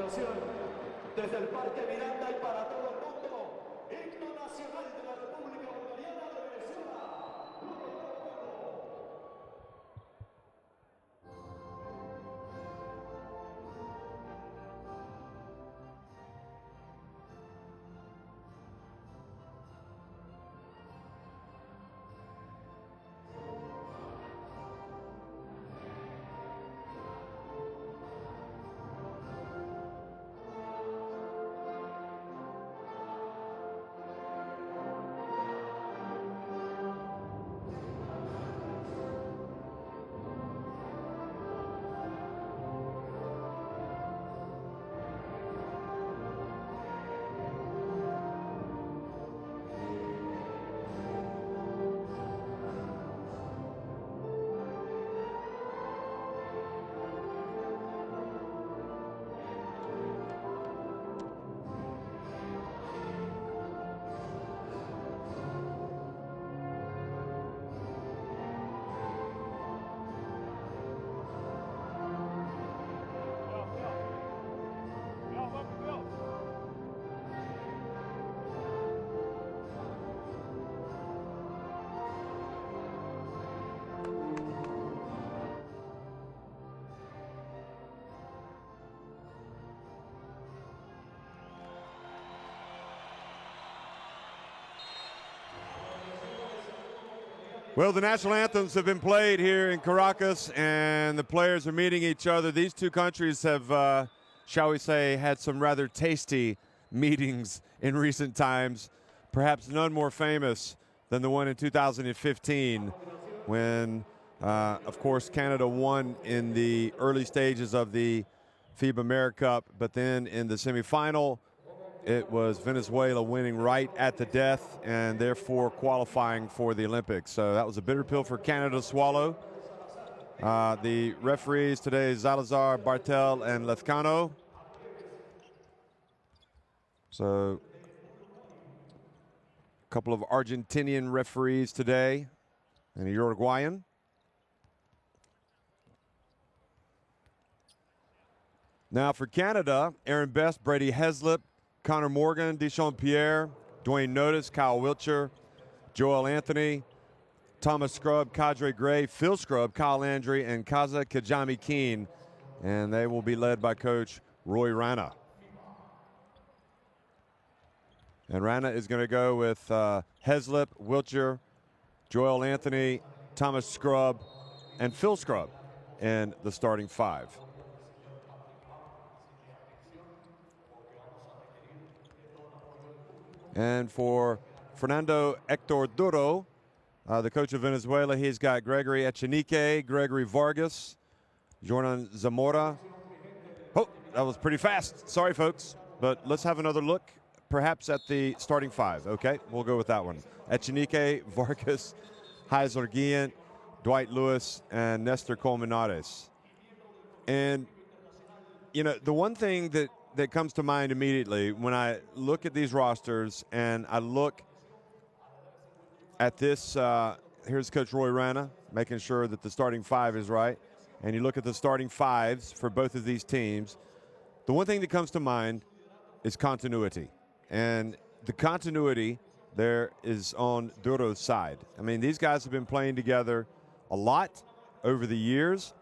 continuación, desde el Parque Miranda y para todo el mundo, himno nacional de la República Bolivariana de Venezuela. Well, the national anthems have been played here in Caracas, and the players are meeting each other. These two countries have, shall we say, had some rather tasty meetings in recent times, perhaps none more famous than the one in 2015 when, of course, Canada won in the early stages of the FIBA Americas Cup, but then in the semifinal, it was Venezuela winning right at the death and therefore qualifying for the Olympics. So that was a bitter pill for Canada to swallow. The referees today, Salazar, Bartel, and Lezcano. So a couple of Argentinian referees today and a Uruguayan. Now for Canada, Aaron Best, Brady Heslip, Connor Morgan, Deschamps Pierre, Dwayne Notice, Kyle Wiltshire, Joel Anthony, Thomas Scrubb, Cadre Gray, Phil Scrubb, Kyle Landry, and Kaza Kajami Keene. And they will be led by Coach Roy Rana. And Rana is going to go with Heslip, Wiltshire, Joel Anthony, Thomas Scrubb, and Phil Scrubb in the starting five. And for Fernando Hector Duro, the coach of Venezuela, he's got Gregory Echenique, Gregory Vargas, Jordan Zamora. Oh, that was pretty fast. Sorry, folks. But let's have another look, perhaps at the starting five. Okay, we'll go with that one. Echenique, Vargas, Heiser Guillen, Dwight Lewis, and Nestor Colmenares. And, you know, the one thing that comes to mind immediately when I look at these rosters and I look at this, here's Coach Roy Rana making sure that the starting five is right, and you look at the starting fives for both of these teams, the one thing that comes to mind is continuity. And the continuity there is on Duro's side. I mean, these guys have been playing together a lot over the years.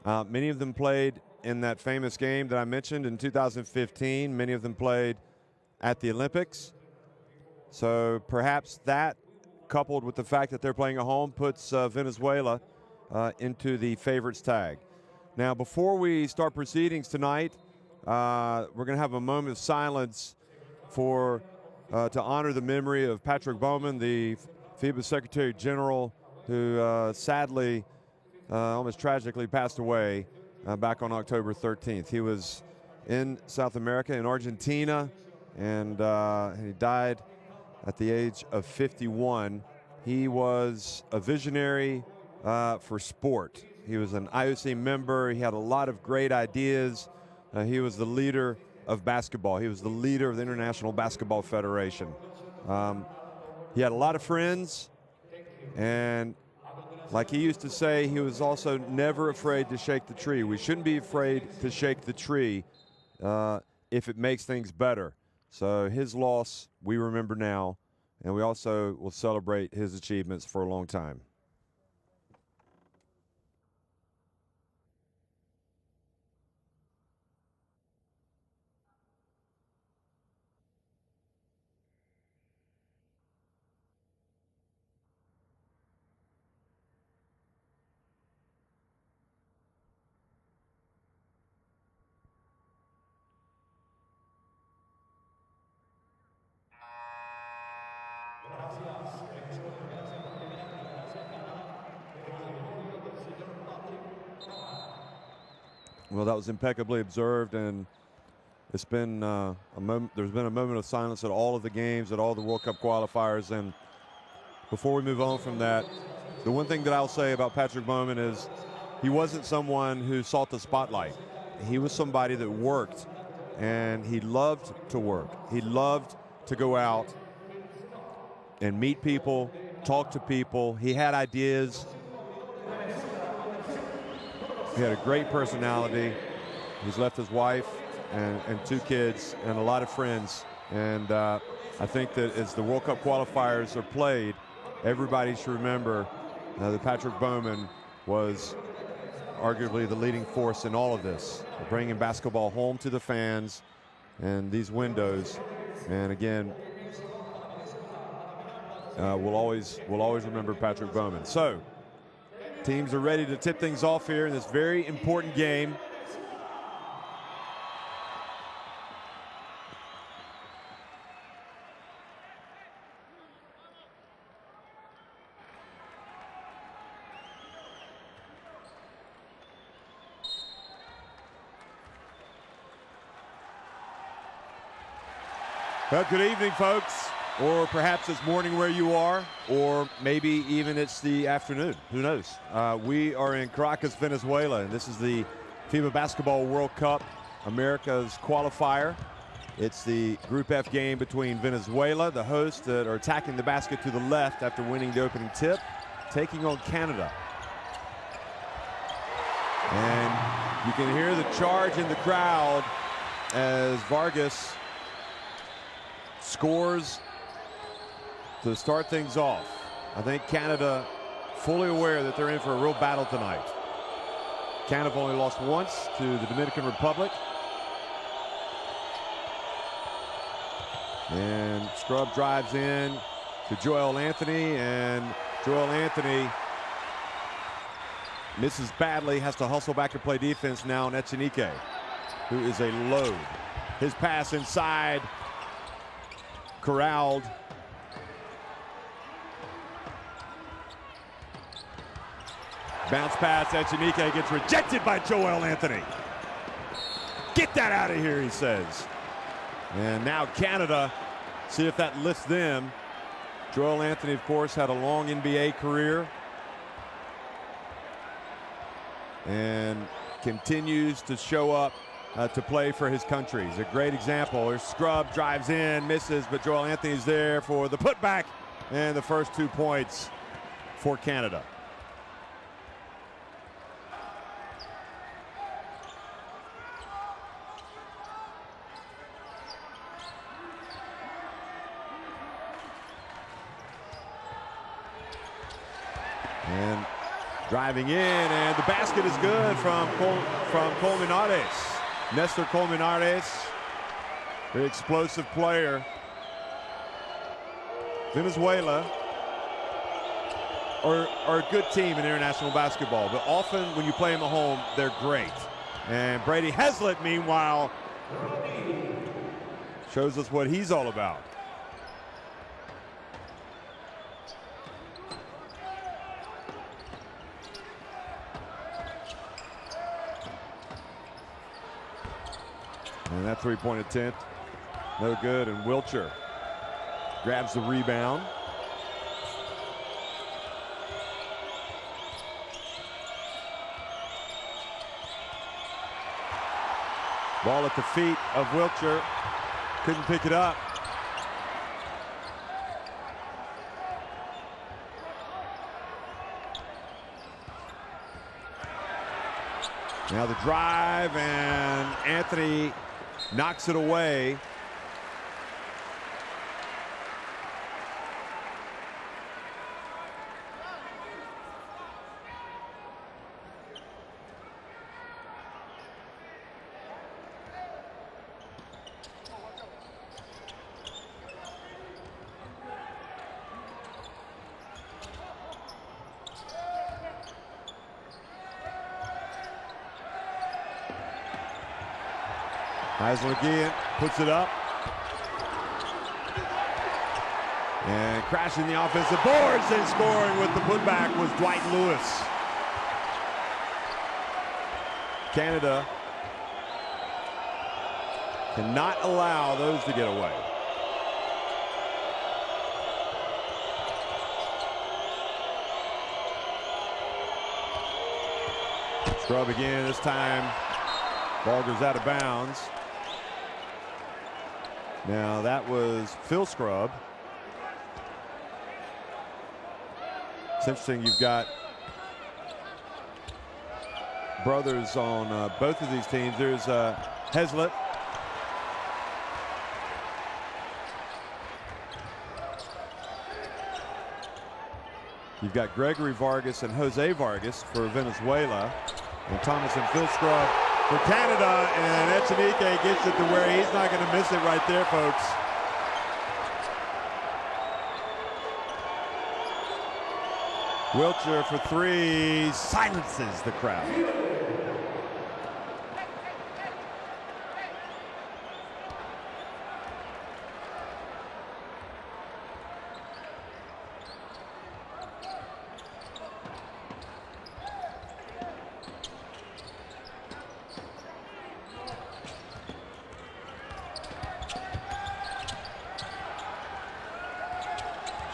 Many of them played in that famous game that I mentioned in 2015. Many of them played at the Olympics. So perhaps that, coupled with the fact that they're playing at home, puts Venezuela into the favorites tag. Now, before we start proceedings tonight, we're going to have a moment of silence for to honor the memory of Patrick Baumann, the FIBA Secretary General, who sadly, almost tragically passed away back on October 13th. He was in South America, in Argentina, and he died at the age of 51. He was a visionary for sport. He was an IOC member. He had a lot of great ideas. He was the leader of basketball. He was the leader of the International Basketball Federation. He had a lot of friends, and like he used to say, he was also never afraid to shake the tree. We shouldn't be afraid to shake the tree if it makes things better. So his loss, we remember now, and we also will celebrate his achievements for a long time. Well, that was impeccably observed, and it's been a moment. There's been a moment of silence at all of the games, at all the World Cup qualifiers. And before we move on from that, the one thing that I'll say about Patrick Baumann is he wasn't someone who sought the spotlight. He was somebody that worked, and he loved to work. He loved to go out and meet people, talk to people. He had ideas. He had a great personality. He's left his wife and 2 kids and a lot of friends. And I think that as the World Cup qualifiers are played, everybody should remember that Patrick Baumann was arguably the leading force in all of this, bringing basketball home to the fans and these windows. And again, we'll always remember Patrick Baumann. So teams are ready to tip things off here in this very important game. Well, good evening, folks. Or perhaps it's morning where you are, or maybe even it's the afternoon. Who knows? We are in Caracas, Venezuela, and this is the FIBA Basketball World Cup Americas Qualifier. It's the Group F game between Venezuela, the host, that are attacking the basket to the left after winning the opening tip, taking on Canada. And you can hear the charge in the crowd as Vargas scores to start things off. I think Canada fully aware that they're in for a real battle tonight. Canada have only lost once to the Dominican Republic. And Scrub drives in to Joel Anthony, and Joel Anthony misses badly, has to hustle back and play defense now on Echenique, who is a load. His pass inside, corralled. Bounce pass, Echenique gets rejected by Joel Anthony. Get that out of here, he says. And now Canada, see if that lifts them. Joel Anthony, of course, had a long NBA career and continues to show up to play for his country. He's a great example. There's Scrub, drives in, misses, but Joel Anthony's there for the putback and the first 2 points for Canada. And driving in, and the basket is good from Colmenares. Nestor Colmenares, very explosive player. Venezuela are a good team in international basketball, but often when you play them at home, they're great. And Brady Heslett, meanwhile, shows us what he's all about. And that three-point attempt, no good, and Wiltshire grabs the rebound. Ball at the feet of Wiltshire, couldn't pick it up. Now the drive, and Anthony knocks it away. Heisler again puts it up. And crashing the offensive boards and scoring with the putback was Dwight Lewis. Canada cannot allow those to get away. Scrub again, this time ball goes out of bounds. Now that was Phil Scrub. It's interesting, you've got brothers on both of these teams. There's Heslett. You've got Gregory Vargas and Jose Vargas for Venezuela, and Thomas and Phil Scrub for Canada, and Echenique gets it to where he's not going to miss it right there, folks. Wiltshire for three, silences the crowd.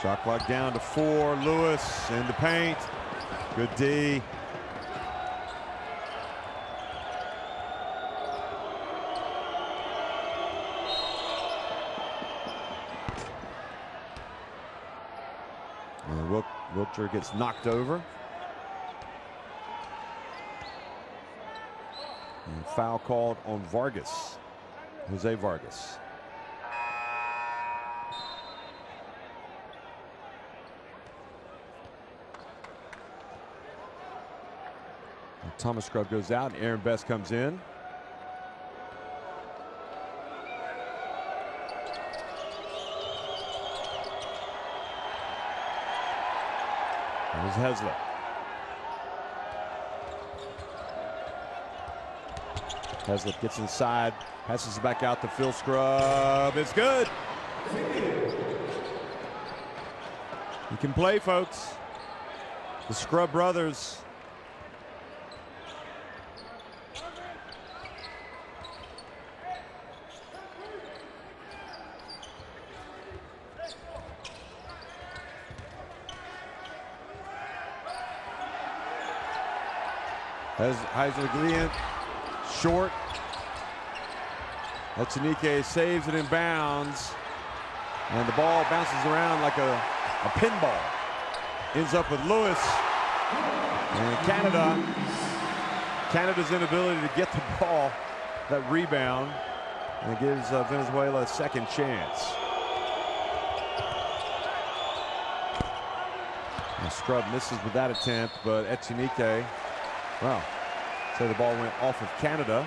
Shot clock down to 4. Lewis in the paint. Good D. And Wiltshire gets knocked over. And foul called on Vargas, Jose Vargas. Thomas Scrub goes out, and Aaron Best comes in. There's Heslett. Heslett gets inside, passes it back out to Phil Scrub. It's good. You can play, folks. The Scrub brothers. Heisler short. Echenique saves it in bounds, and the ball bounces around like a pinball. Ends up with Lewis. And Canada's inability to get the ball, that rebound, and it gives Venezuela a second chance. And Scrub misses with that attempt, but Echenique, well, so the ball went off of Canada.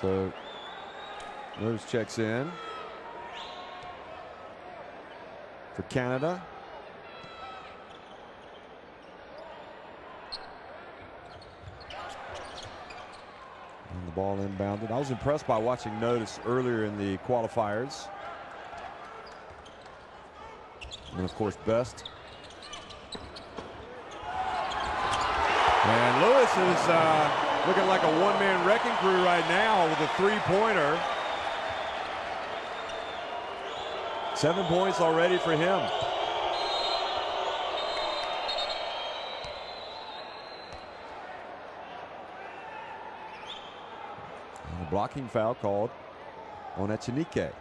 So Rose checks in for Canada. And the ball inbounded. I was impressed by watching Notice earlier in the qualifiers. And of course, Best. And Lewis is looking like a one-man wrecking crew right now with a three-pointer. 7 points already for him. And a blocking foul called on Echenique.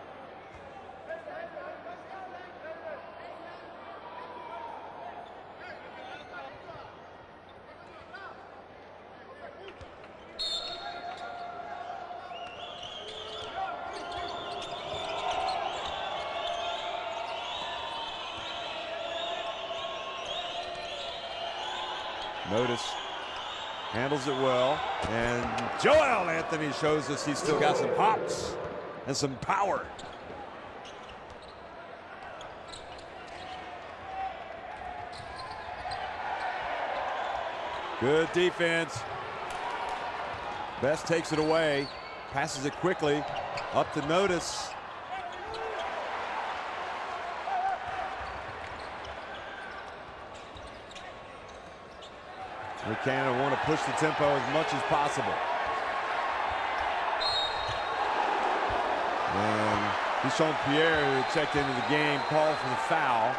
Notice handles it well, and Joel Anthony shows us he's still got some hops and some power. Good defense. Best takes it away, passes it quickly, up to Notice. Canada want to push the tempo as much as possible. And Deschamps Pierre, who checked into the game, called for the foul.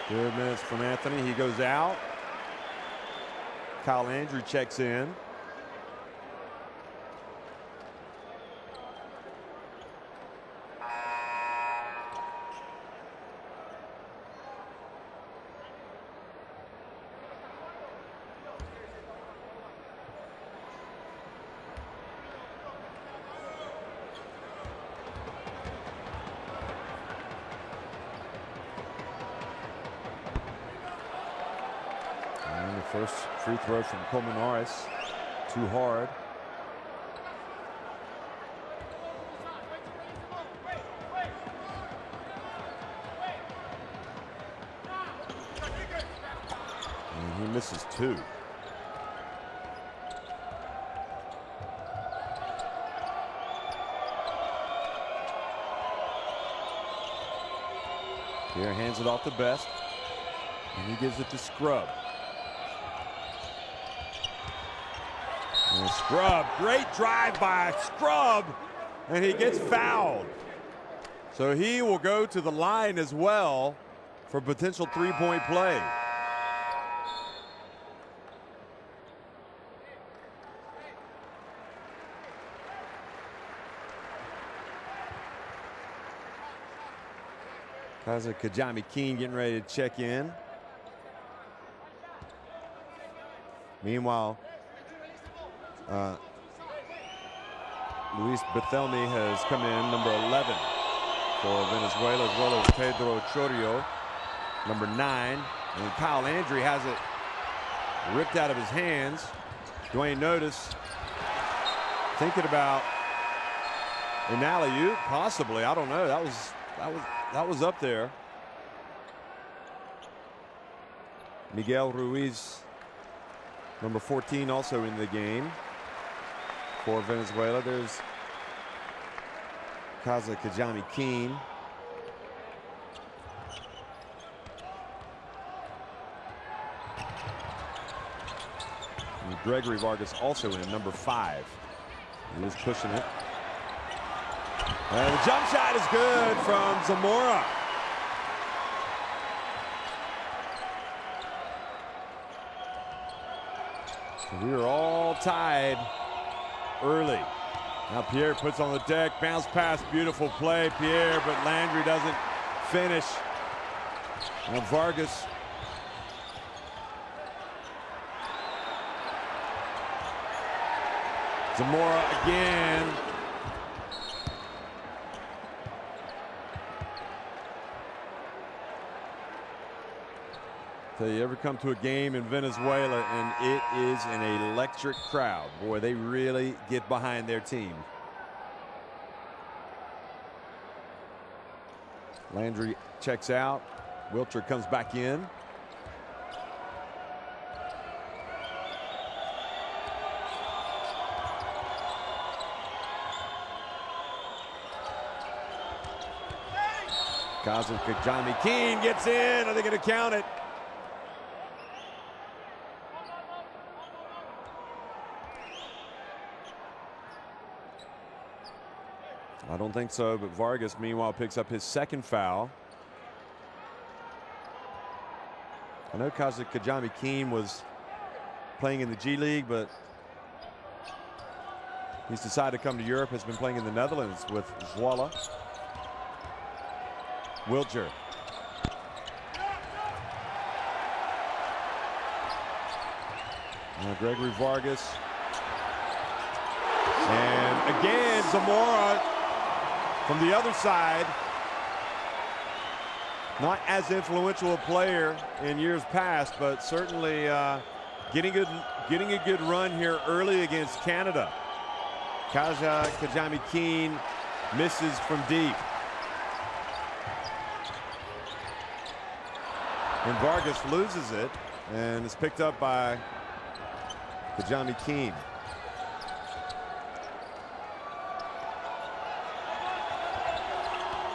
Good minutes from Anthony. He goes out. Kyle Andrew checks in. First free throw from Colmenares, too hard. And he misses two. Here hands it off to Best, and he gives it to Scrub. And Scrub, great drive by Scrub, and he gets fouled. So he will go to the line as well for potential three-point play. Kaza Kajami Keene getting ready to check in. Meanwhile, Luis Bethelmy has come in, number 11 for Venezuela, as well as Pedro Chorio, number 9. And Kyle Andrew has it ripped out of his hands. Dwayne Notice thinking about an alley-oop, possibly. I don't know. That was up there. Miguel Ruiz, number 14, also in the game for Venezuela. There's Kaza Kajami Keene. And Gregory Vargas also in, number 5. He was pushing it. And the jump shot is good from Zamora. So we are all tied early. Now Pierre puts on the deck, bounce pass, beautiful play, Pierre, but Landry doesn't finish. Now Vargas. Zamora again. So you ever come to a game in Venezuela and it is an electric crowd. Boy, they really get behind their team. Landry checks out. Wilcher comes back in. Kaza Kajami Keene gets in. Are they going to count it? I don't think so, but Vargas, meanwhile, picks up his second foul. I know Kajami Keene was playing in the G League, but he's decided to come to Europe, has been playing in the Netherlands with Zwolle. Wiltshire. Gregory Vargas. And again, Zamora from the other side. Not as influential a player in years past, but certainly getting a good run here early against Canada. Kajami Keene misses from deep. And Vargas loses it, and it's picked up by Kajami Keene.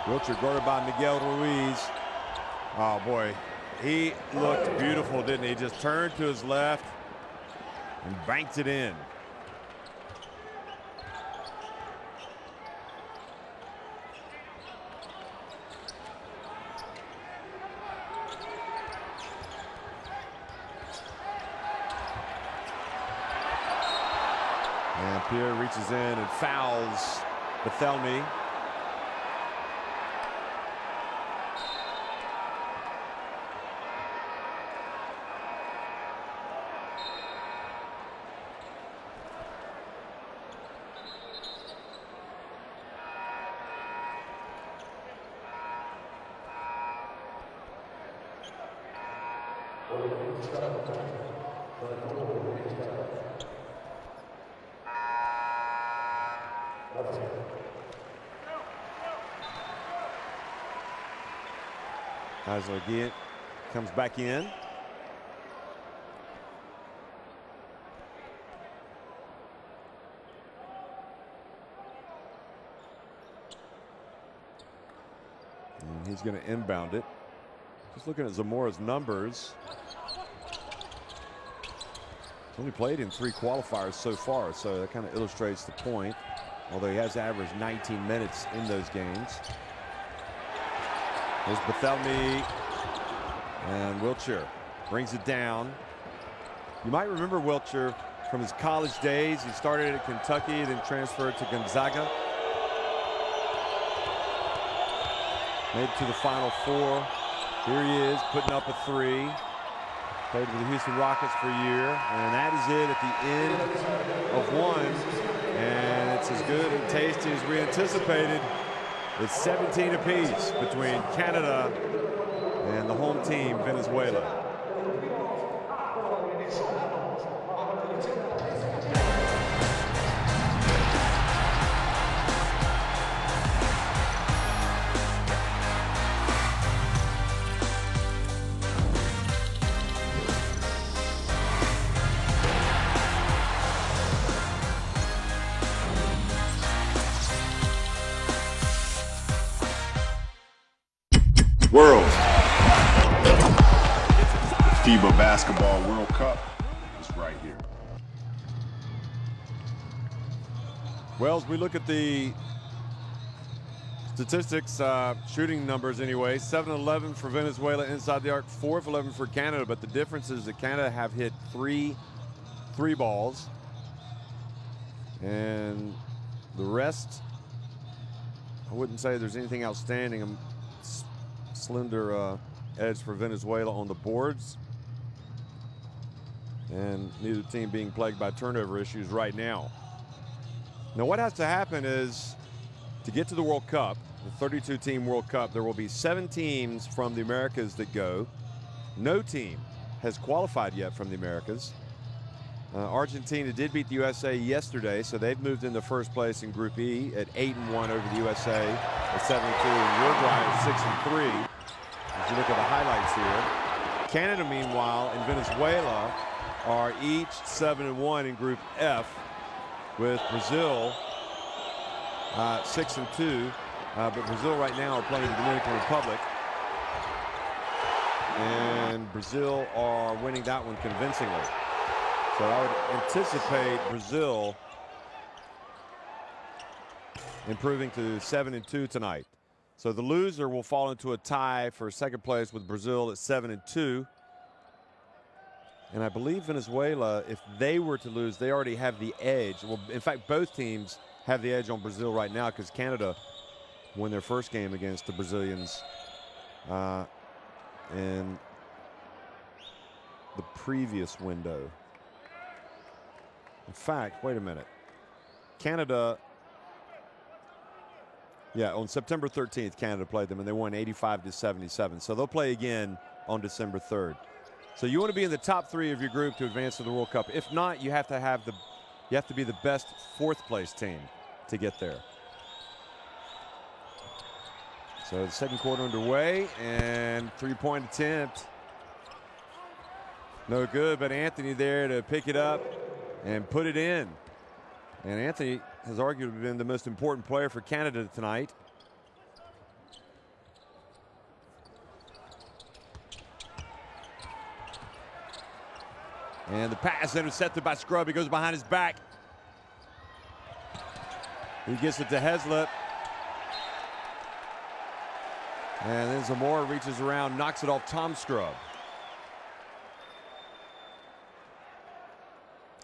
Wiltshire guarded by Miguel Ruiz. Oh boy, he looked beautiful, didn't he? Just turned to his left and banked it in. And Pierre reaches in and fouls Bethelmy. Heisler again comes back in. And he's going to inbound it. Just looking at Zamora's numbers. He's only played in 3 qualifiers so far, so that kind of illustrates the point. Although he has averaged 19 minutes in those games. There's Bethelmy, and Wiltshire brings it down. You might remember Wiltshire from his college days. He started at Kentucky, then transferred to Gonzaga. Made it to the Final Four. Here he is, putting up a 3. Played with the Houston Rockets for a year, and that is it at the end of 1. And it's as good and tasty as we anticipated. It's 17 apiece between Canada and the home team, Venezuela. World. FIBA Basketball World Cup is right here. Well, as we look at the statistics, shooting numbers anyway, 7-11 for Venezuela inside the arc, 4-11 for Canada, but the difference is that Canada have hit three balls, and the rest, I wouldn't say there's anything outstanding. Slender edge for Venezuela on the boards, and neither team being plagued by turnover issues right now. Now what has to happen is, to get to the World Cup, the 32-team World Cup, there will be 7 teams from the Americas that go. No team has qualified yet from the Americas. Argentina did beat the USA yesterday, so they've moved into first place in Group E at 8-1 over the USA at 7-2, and Uruguay at 6-3. As you look at the highlights here, Canada, meanwhile, and Venezuela are each 7-1 in Group F, with Brazil 6-2. But Brazil right now are playing the Dominican Republic, and Brazil are winning that one convincingly. So I would anticipate Brazil improving to 7-2 tonight. So the loser will fall into a tie for second place with Brazil at 7-2. And I believe Venezuela, if they were to lose, they already have the edge. Well, in fact, both teams have the edge on Brazil right now because Canada won their first game against the Brazilians in the previous window. In fact, wait a minute. Canada, on September 13th, Canada played them, and they won 85-77. So they'll play again on December 3rd. So you want to be in the top 3 of your group to advance to the World Cup. If not, you have to be the best 4th place team to get there. So the second quarter underway, and 3-point attempt. No good, but Anthony there to pick it up and put it in. And Anthony has arguably been the most important player for Canada tonight. And the pass intercepted by Scrub. He goes behind his back. He gets it to Heslip. And then Zamora reaches around, knocks it off Tom Scrub.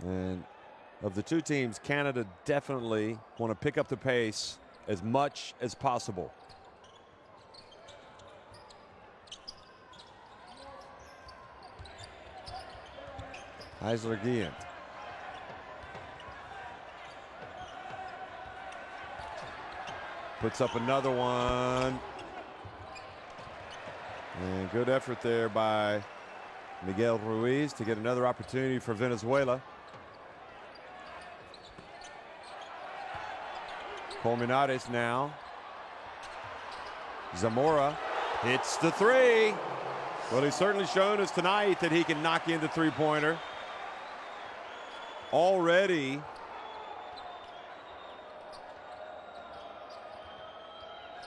And of the two teams, Canada definitely want to pick up the pace as much as possible. Heisler Guillen. Puts up another one. And good effort there by Miguel Ruiz to get another opportunity for Venezuela. Colmenares now. Zamora hits the 3. Well, he's certainly shown us tonight that he can knock in the 3-pointer. Already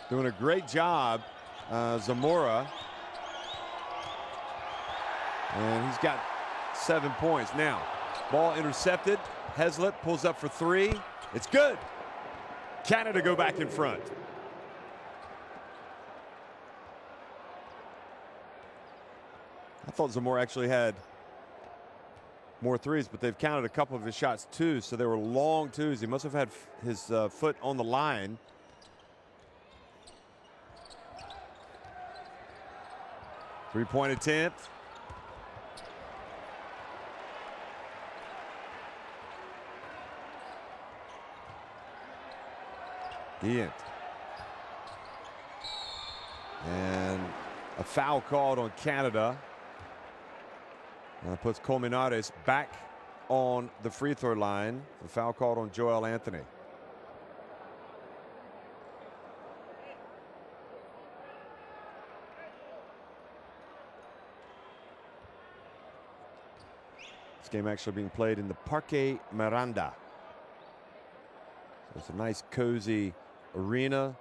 doing a great job, Zamora. And he's got 7 points. Now, ball intercepted. Heslip pulls up for 3. It's good. Canada go back in front. I thought Zamora actually had more 3s, but they've counted a couple of his shots too, so they were long 2s. He must have had his foot on the line. Three-point attempt. Guillen. And a foul called on Canada. And puts Colmenares back on the free throw line. The foul called on Joel Anthony. This game actually being played in the Parque Miranda. So it's a nice cozy arena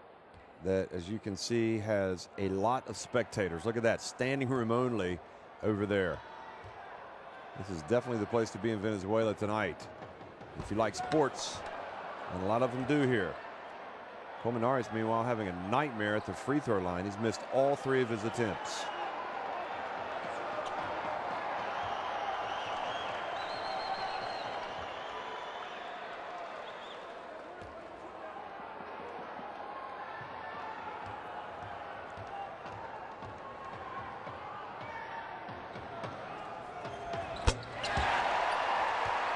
that, as you can see, has a lot of spectators. Look at that, standing room only over there. This is definitely the place to be in Venezuela tonight if you like sports, and a lot of them do here. Colmenares, meanwhile, having a nightmare at the free throw line. He's missed all 3 of his attempts.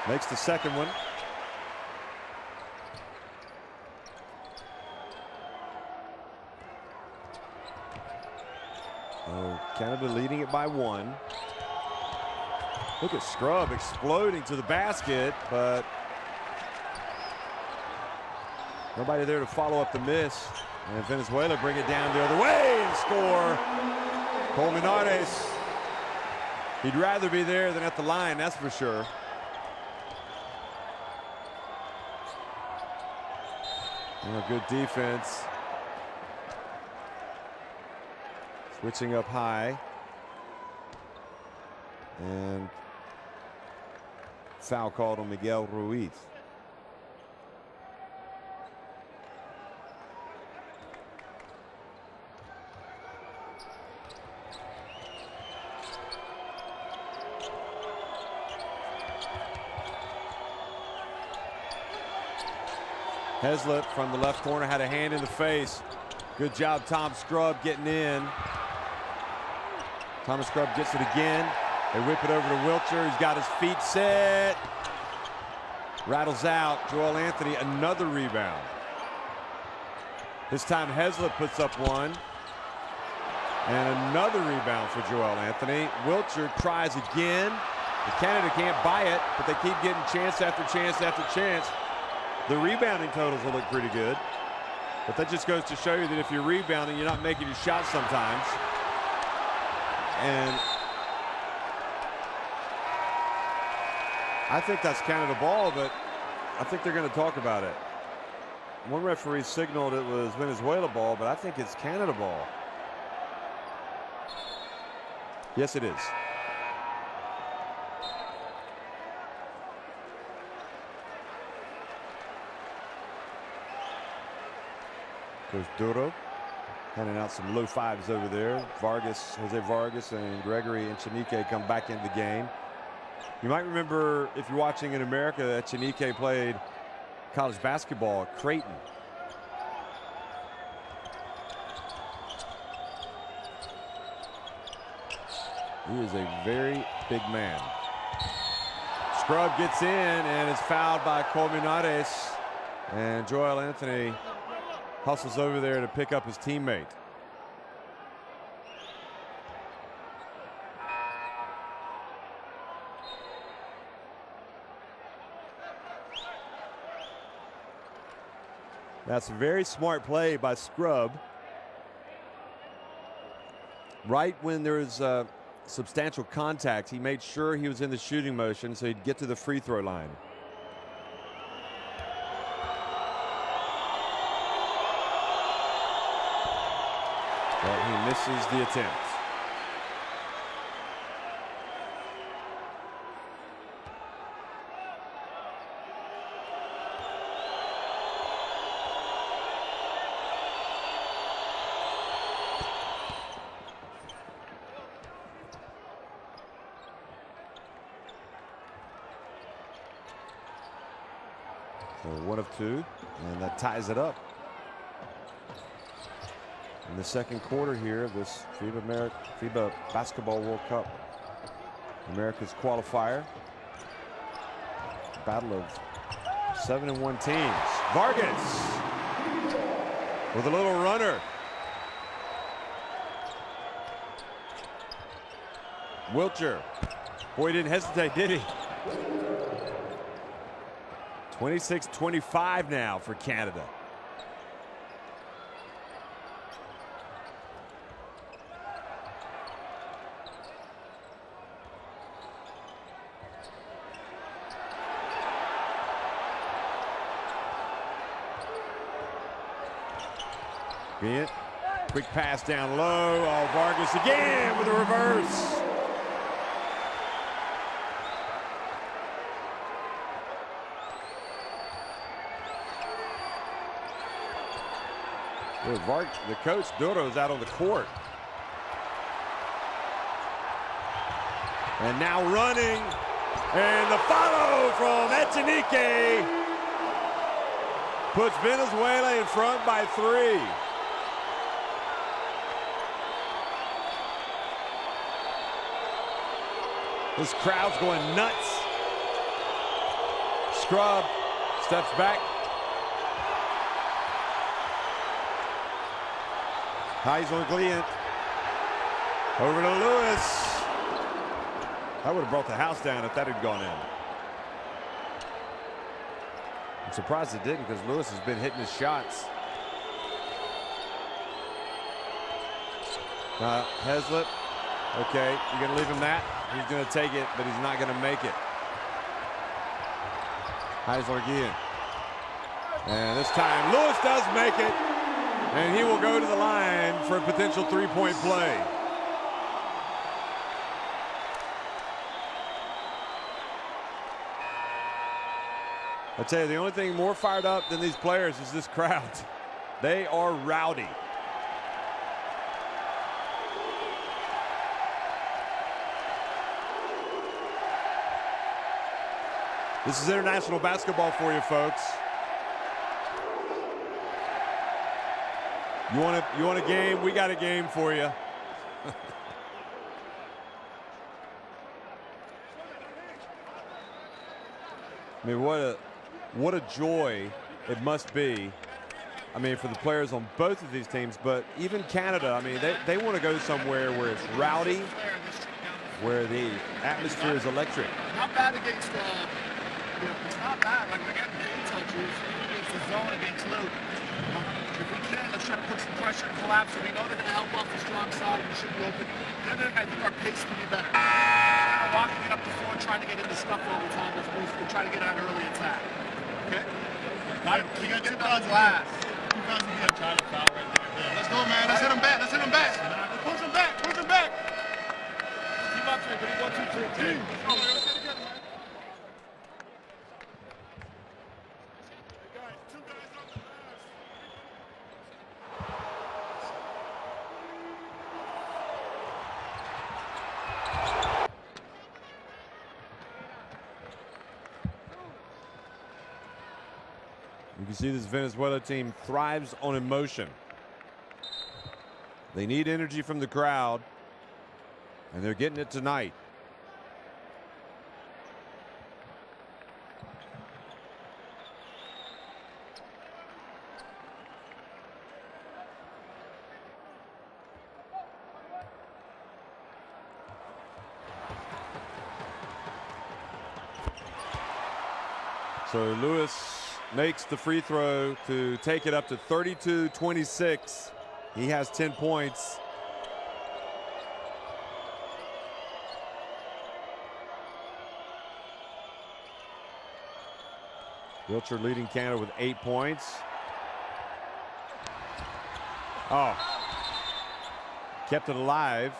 Makes the second one. Oh, Canada leading it by 1. Look at Scrub exploding to the basket, but nobody there to follow up the miss. And Venezuela bring it down the other way and score. Colmenares. He'd rather be there than at the line, that's for sure. Oh, good defense. Switching up high. And foul called on Miguel Ruiz. Heslip from the left corner had a hand in the face. Good job, Tom Scrub, getting in. Thomas Scrub gets it again. They whip it over to Wiltshire. He's got his feet set. Rattles out. Joel Anthony, another rebound. This time Heslip puts up one. And another rebound for Joel Anthony. Wiltshire tries again. Canada can't buy it, but they keep getting chance after chance after chance. The rebounding totals will look pretty good. But that just goes to show you that if you're rebounding, you're not making your shots sometimes. And I think that's Canada ball, but I think they're going to talk about it. One referee signaled it was Venezuela ball, but I think it's Canada ball. Yes, it is. Coach Duro handing out some low fives over there. Jose Vargas and Gregory Echenike come back into the game. You might remember, if you're watching in America, Echenike played college basketball at Creighton. He is a very big man. Scrub gets in and is fouled by Colmenares. And Joel Anthony hustles over there to pick up his teammate. That's a very smart play by Scrub. Right when there was substantial contact, he made sure he was in the shooting motion so he'd get to the free throw line. But he misses the attempt. So 1 of 2, and that ties it up. In the second quarter here of this FIBA Basketball World Cup, America's Qualifier. Battle of 7-1 teams. Vargas with a little runner. Wiltshire. Boy, he didn't hesitate, did he? 26-25 now for Canada. Bent, quick pass down low. Oh, Vargas again with a reverse. The coach, Duro's out on the court. And now running. And the follow from Echenike puts Venezuela in front by 3. This crowd's going nuts. Scrub steps back. Heiselgliant over to Lewis. I would have brought the house down if that had gone in. I'm surprised it didn't, because Lewis has been hitting his shots. Heslip. Okay, you're going to leave him that? He's going to take it, but he's not going to make it. Heiselgliant. And this time, Lewis does make it. And he will go to the line for a potential 3-point play. I tell you, the only thing more fired up than these players is this crowd. They are rowdy. This is international basketball for you, folks. You want a game? We got a game for you. I mean, what a joy it must be. I mean, for the players on both of these teams, but even Canada, I mean, they want to go somewhere where it's rowdy, where the atmosphere is electric. Not bad against, it's not bad. Like, we're getting game touches against the zone, against Luke. If we can, let's try to put some pressure and collapse. So we know they're going to help off the strong side. We should be open. Then I think our pace can be better. We're walking it up the floor, trying to get into stuff all the time. We're trying to get an early attack. Okay? We got 2 guys last. 2 guys in here. Try to foul right there. Let's go, man. Let's hit him back. Let's hit him back. Push him back. Push him back. Keep up to it. 1, 2, 3. Let's go, man. Let's get together, man. You can see this Venezuela team thrives on emotion. They need energy from the crowd, and they're getting it tonight. So Lewis makes the free throw to take it up to 32-26. He has 10 points. Wiltshire leading Canada with 8 points. Oh, kept it alive.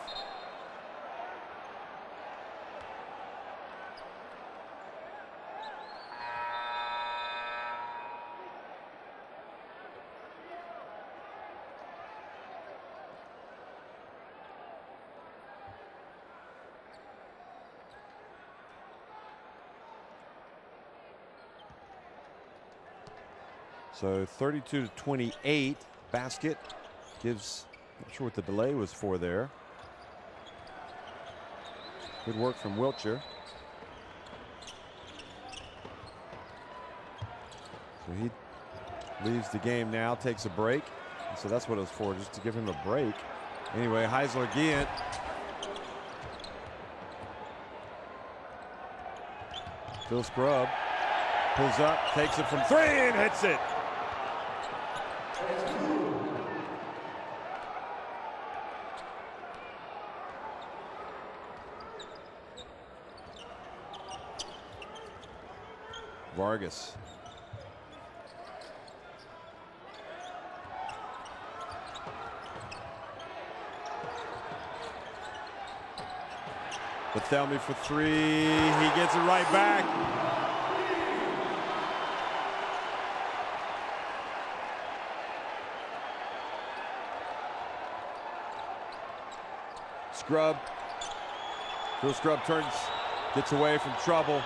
So 32-28, basket gives, not sure what the delay was for there. Good work from Wiltshire. So he leaves the game now, takes a break. So that's what it was for, just to give him a break. Anyway, Heisler Giant. Phil Scrub pulls up, takes it from 3 and hits it. Vargas. Bathelmy for 3. He gets it right back. Scrub. Phil Scrub turns, gets away from trouble.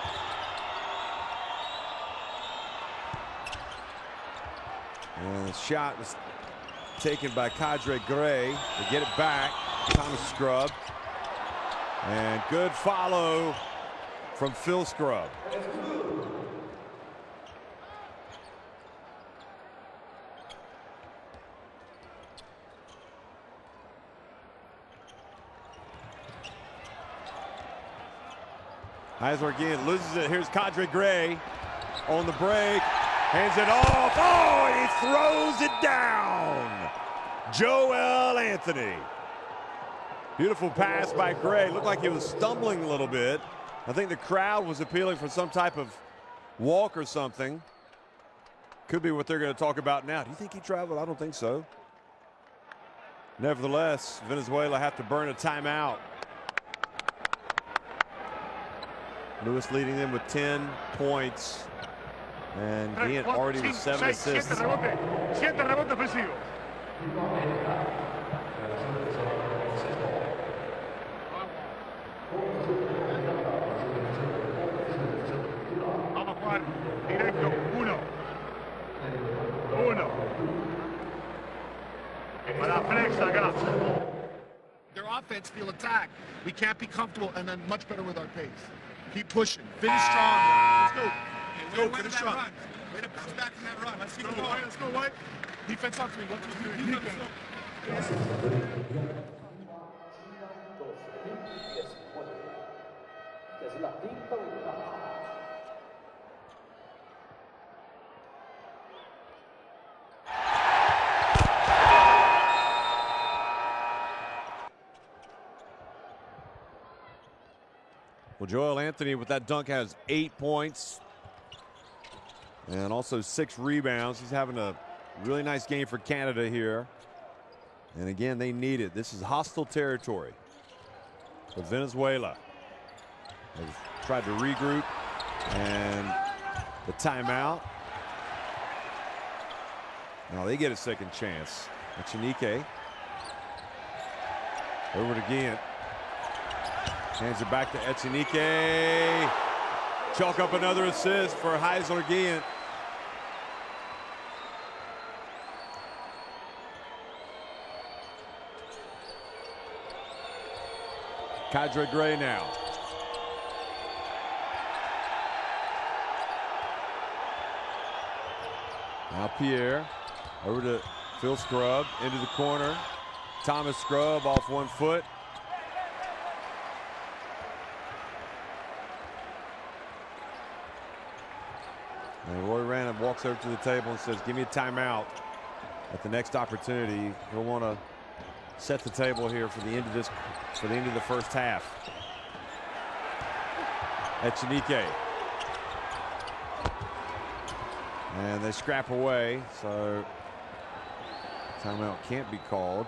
And the shot was taken by Cadre Gray to get it back. Thomas Scrub. And good follow from Phil Scrub. Heisler again loses it. Here's Cadre Gray on the break. Hands it off. Oh, and he throws it down. Joel Anthony. Beautiful pass by Gray. Looked like he was stumbling a little bit. I think the crowd was appealing for some type of walk or something. Could be what they're going to talk about now. Do you think he traveled? I don't think so. Nevertheless, Venezuela have to burn a timeout. Lewis leading them with 10 points. And he had already with 7 assists. Siete rebotes ofensivos. Vamos a jugar directo. 1. Their offense feel attacked. We can't be comfortable and then much better with our pace. Keep pushing. Finish strong. Let's go. Let's go. Finish strong. Way to bounce back from that run. Let's keep going. Let's go, White. Defense up to me. 1, 2, 3. Defense. Desde la quinta unidad. Well, Joel Anthony with that dunk has 8 points and also 6 rebounds. He's having a really nice game for Canada here. And again, they need it. This is hostile territory. But Venezuela has tried to regroup, and the timeout. Now they get a second chance. Echenike over to Guillen. Hands it back to Echenike. Chalk up another assist for Heisler Guillen. Cadre Gray now. Now Pierre over to Phil Scrubb into the corner. Thomas Scrubb off 1 foot. And Roy Rana walks over to the table and says, give me a timeout at the next opportunity. He'll want to set the table here for the end of the first half. Echenike. And they scrap away, so timeout can't be called.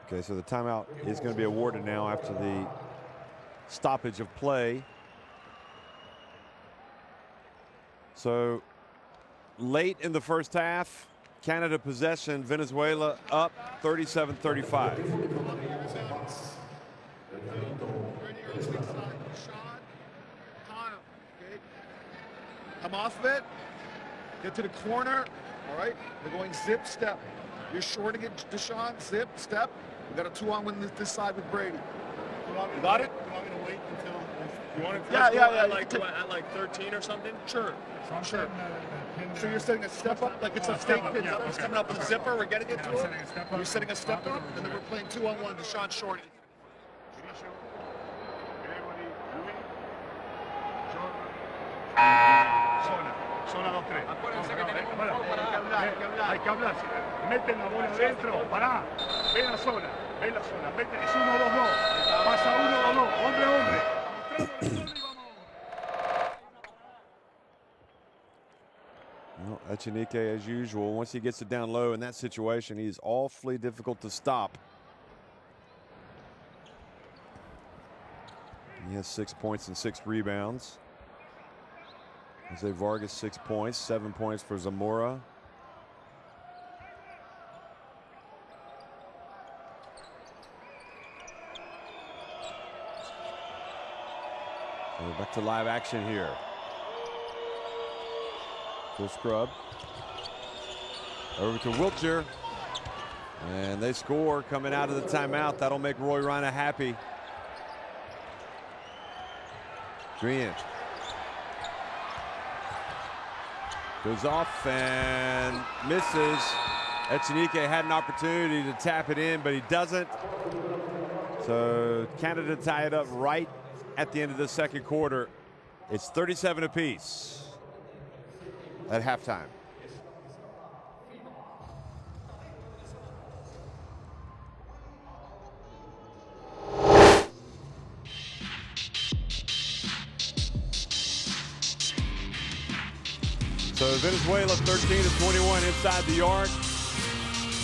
Okay, so the timeout is going to be awarded now after the stoppage of play. So late in the first half, Canada possession, Venezuela up 37-35. Come off of it. Get to the corner. All right. They're going zip step. You're shorting it, Deshaun. Zip step. We got a 2-on-1 this side with Brady. You got it? You want me to wait until you want it to Yeah. at like 13 or something? Sure. Sure. So you're setting a step up like it's a steak pin. It's coming up with a zipper. We're getting it to him. You're setting a step up, and then we're playing 2-on-1. Deshaun shorting. Zona 2-3. Hay que hablar. Meten la bola adentro. Pará. Ve la zona. Meten. Es 1-2-2. Pasa 1-2-2. Hombre. Well, Echenike, as usual, once he gets it down low in that situation, he's awfully difficult to stop. He has 6 points and 6 rebounds. Jose Vargas 6 points, 7 points for Zamora. So we're back to live action here. Phil Scrubb over to Wiltshire, and they score coming out of the timeout. That'll make Roy Rana happy. Green goes off and misses. Echenike had an opportunity to tap it in, but he doesn't. So Canada tie it up right at the end of the second quarter. It's 37 apiece at halftime. So Venezuela 13-21 inside the arc,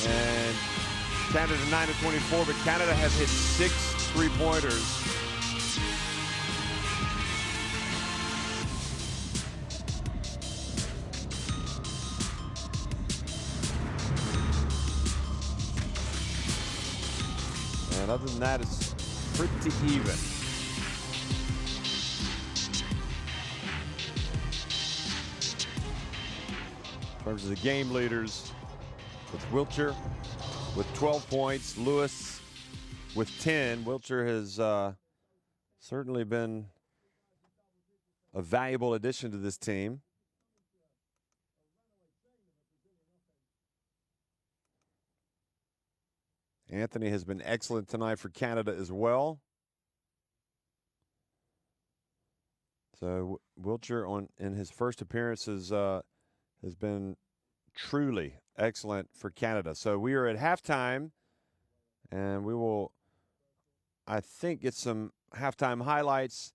and Canada 9-24, but Canada has hit 6 3-pointers And other than that, it's pretty even. In terms of the game leaders, it's Wiltshire with 12 points, Lewis with 10. Wiltshire has certainly been a valuable addition to this team. Anthony has been excellent tonight for Canada as well. So Wiltshire in his first appearances has been truly excellent for Canada. So we are at halftime, and we will, I think, get some halftime highlights,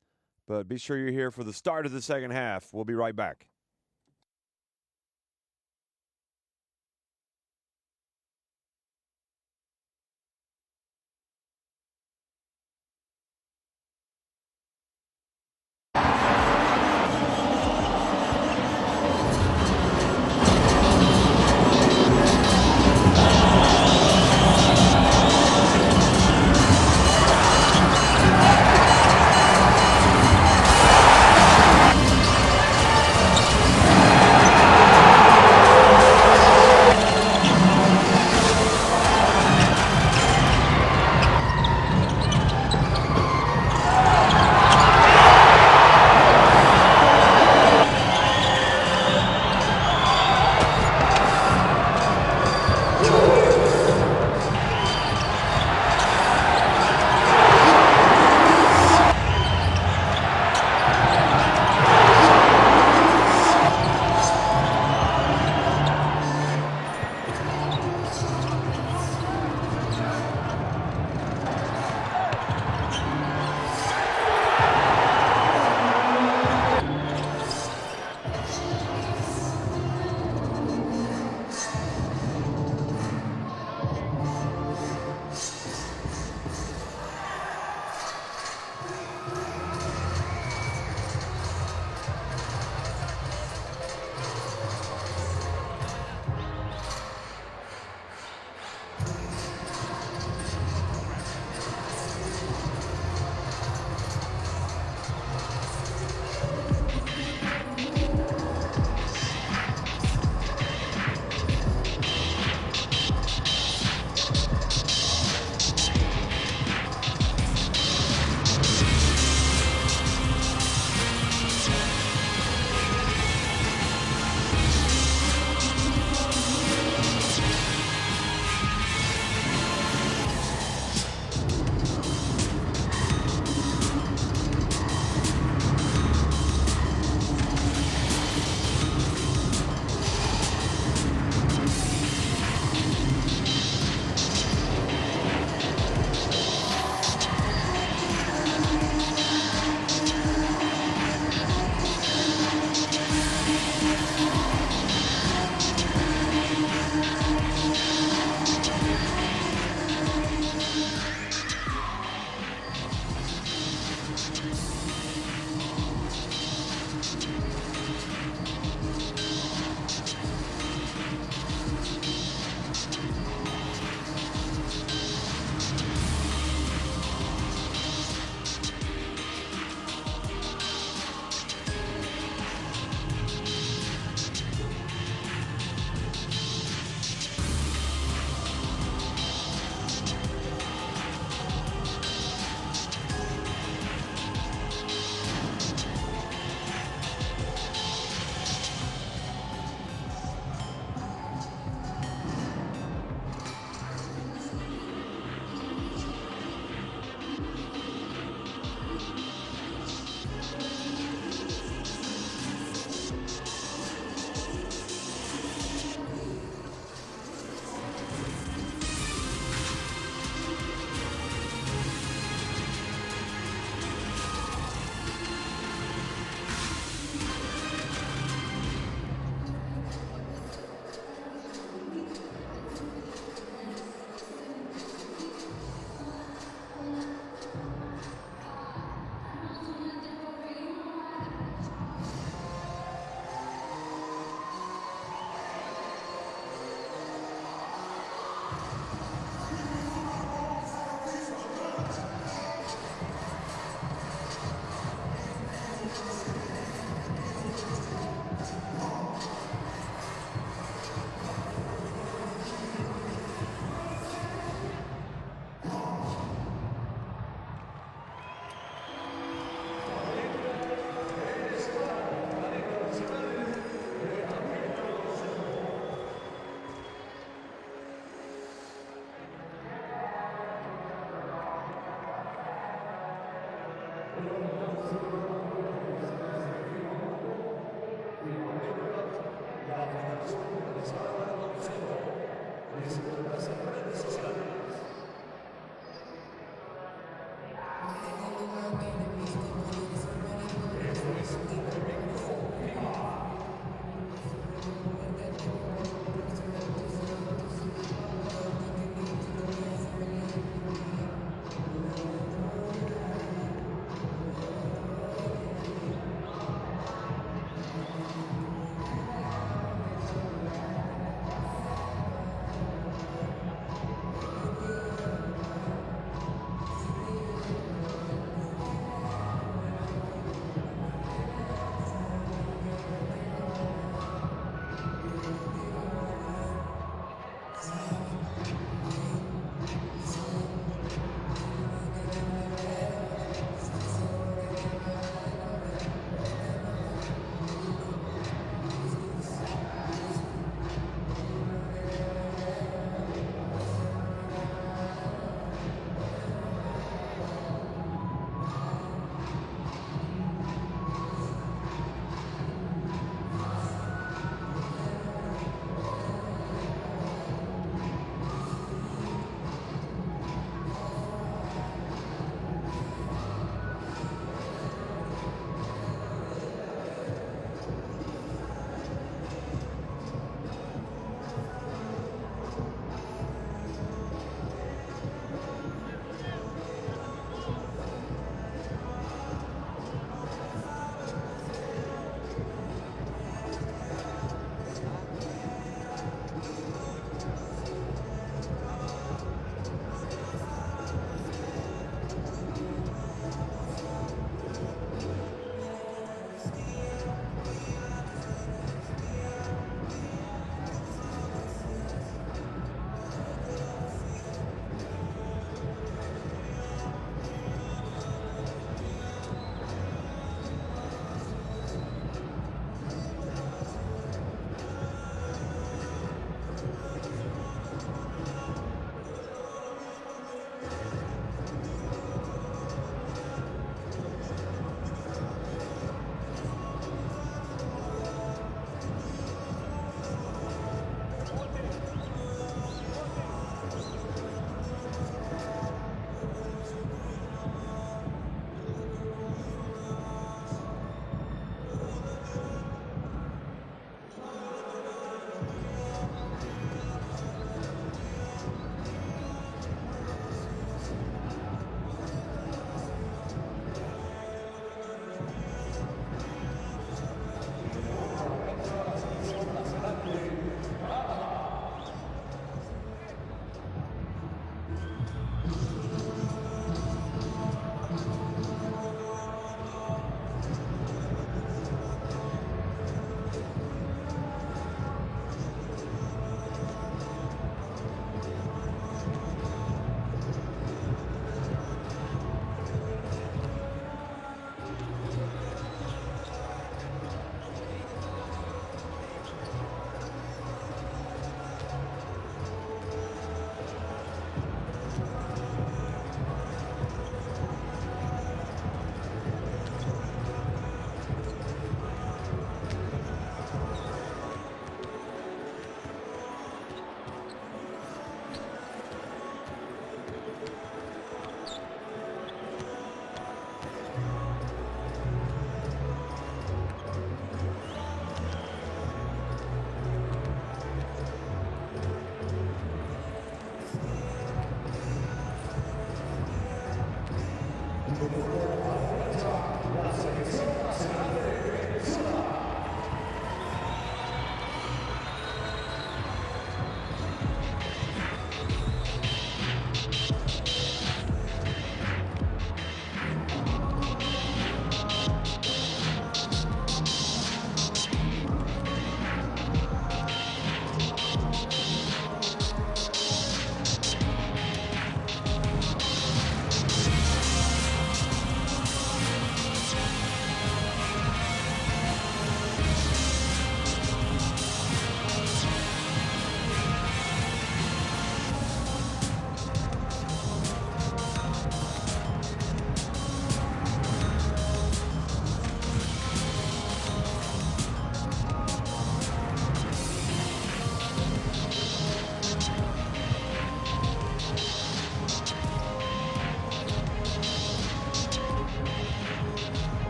but be sure you're here for the start of the second half. We'll be right back.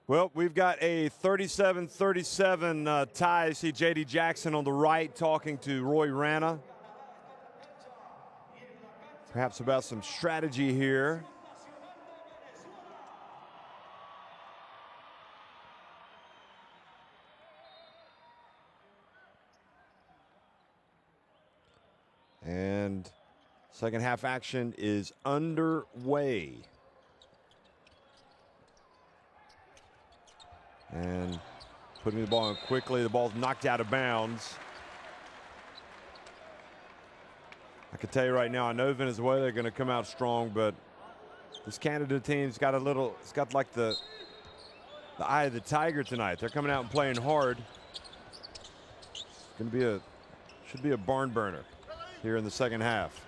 Well, we've got a 37-37 tie. See J.D. Jackson on the right talking to Roy Rana. Perhaps about some strategy here. And second half action is underway. And putting the ball in quickly. The ball's knocked out of bounds. I can tell you right now, I know Venezuela are going to come out strong, but this Canada team's got it's got like the eye of the tiger tonight. They're coming out and playing hard. It's going to be should be a barn burner here in the second half.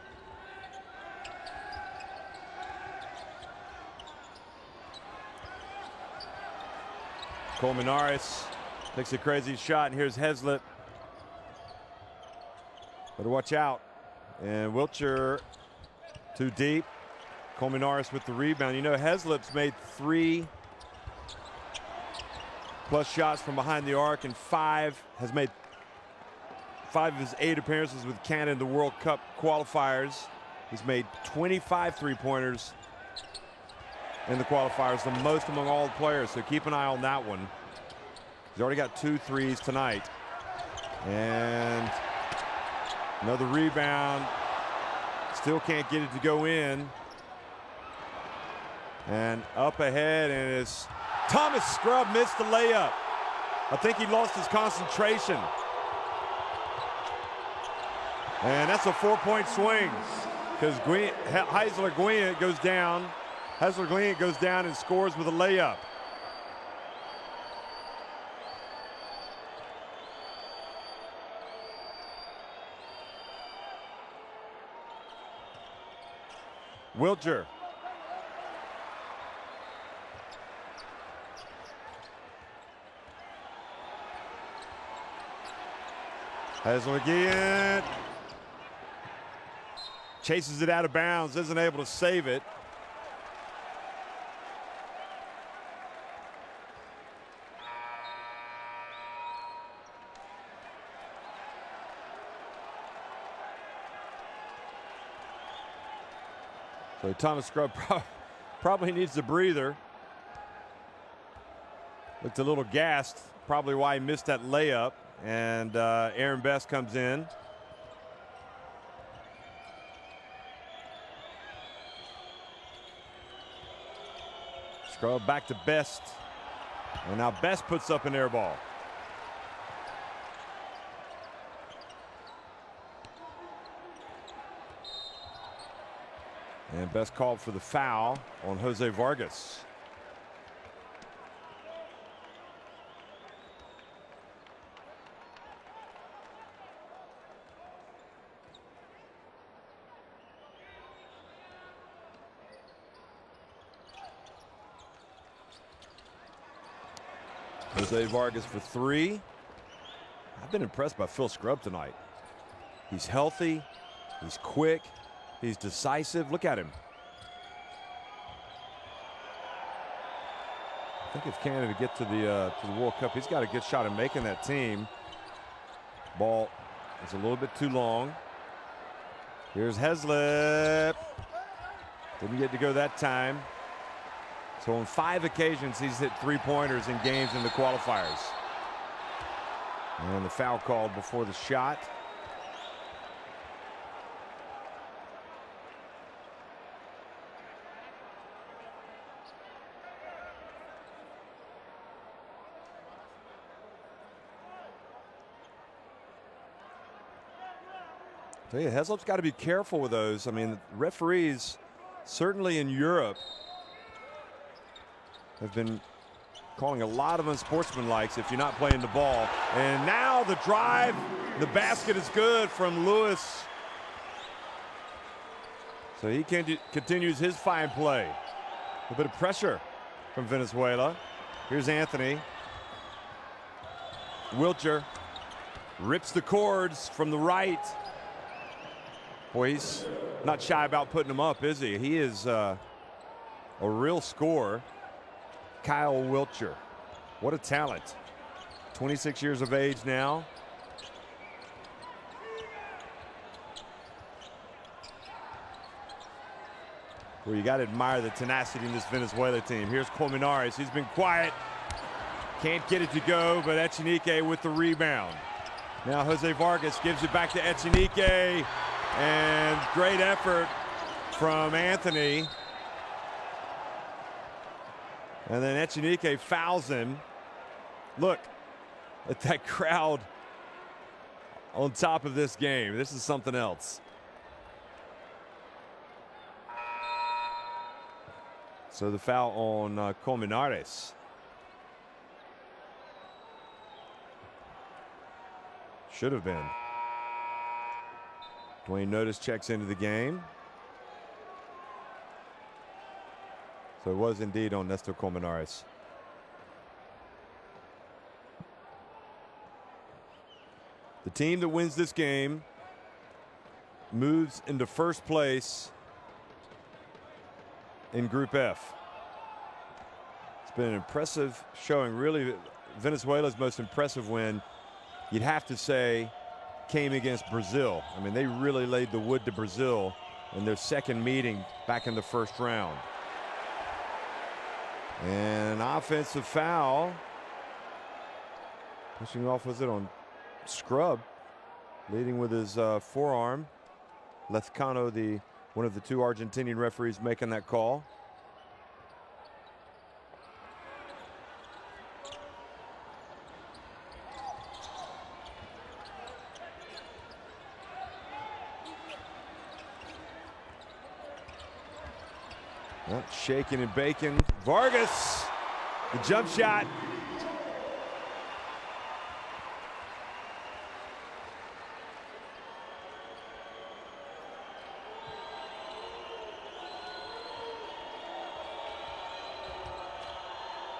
Colmenares takes a crazy shot, and here's Heslip. Better watch out. And Wiltshire too deep. Colmenares with the rebound. You know, Heslip's made 3+ shots from behind the arc, and has made 5 of his 8 appearances with Canada in the World Cup qualifiers. He's made 25 3-pointers in the qualifiers, the most among all the players, so keep an eye on that one. He's already got 2 threes tonight. And another rebound. Still can't get it to go in. And up ahead, and it's Thomas Scrubb missed the layup. I think he lost his concentration. And that's a 4-point swing because Heisler-Guillen goes down. Heisler-Guillen goes down and scores with a layup. Wiltshire. Heisler-Guillen chases it out of bounds, isn't able to save it. So Thomas Scrubb probably needs a breather. Looked a little gassed, probably why he missed that layup. And Aaron Best comes in. Scrubb back to Best. And now Best puts up an air ball. And Best called for the foul on Jose Vargas. Jose Vargas for 3. I've been impressed by Phil Scrubb tonight. He's healthy, he's quick, he's decisive. Look at him. I think if Canada get to the World Cup, he's got a good shot at making that team. Ball is a little bit too long. Here's Heslip. Didn't get to go that time. So on 5 occasions, he's hit 3-pointers in games in the qualifiers. And the foul called before the shot. I tell you, Heslop's got to be careful with those. I mean, referees, certainly in Europe, have been calling a lot of unsportsmanlikes if you're not playing the ball. And now the drive, the basket is good from Lewis. So he continues his fine play. A bit of pressure from Venezuela. Here's Anthony. Wiltshire rips the cords from the right. Boy, he's not shy about putting them up, is he? He is a real scorer. Kyle Wiltshire. What a talent. 26 years of age now. Well, you got to admire the tenacity in this Venezuela team. Here's Colmenares. He's been quiet. Can't get it to go, but Echenique with the rebound. Now Jose Vargas gives it back to Echenique, and great effort from Anthony. And then Echenique fouls him. Look at that crowd on top of this game. This is something else. So the foul on Colmenares. Should have been. Dwayne Notice checks into the game. So it was indeed on Nestor Colmenares. The team that wins this game moves into first place in Group F. It's been an impressive showing. Really, Venezuela's most impressive win, you'd have to say, came against Brazil. I mean, they really laid the wood to Brazil in their second meeting back in the first round. And an offensive foul. Pushing off, was it on Scrub? Leading with his forearm. Lezcano, one of the two Argentinian referees making that call. Well, shaking and baking. Vargas, the jump shot.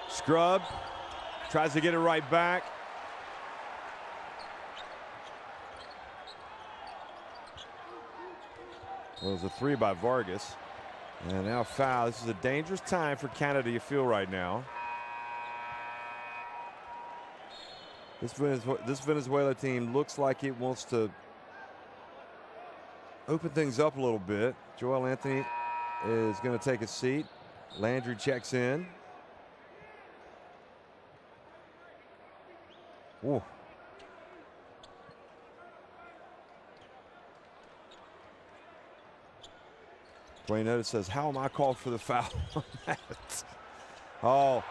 Scrub tries to get it right back. Well, it was a three by Vargas. And now foul. This is a dangerous time for Canada, you feel right now. This Venezuela team looks like it wants to open things up a little bit. Joel Anthony is going to take a seat. Landry checks in. Whoa. Dwayne Notice says, how am I called for the foul on that? Oh,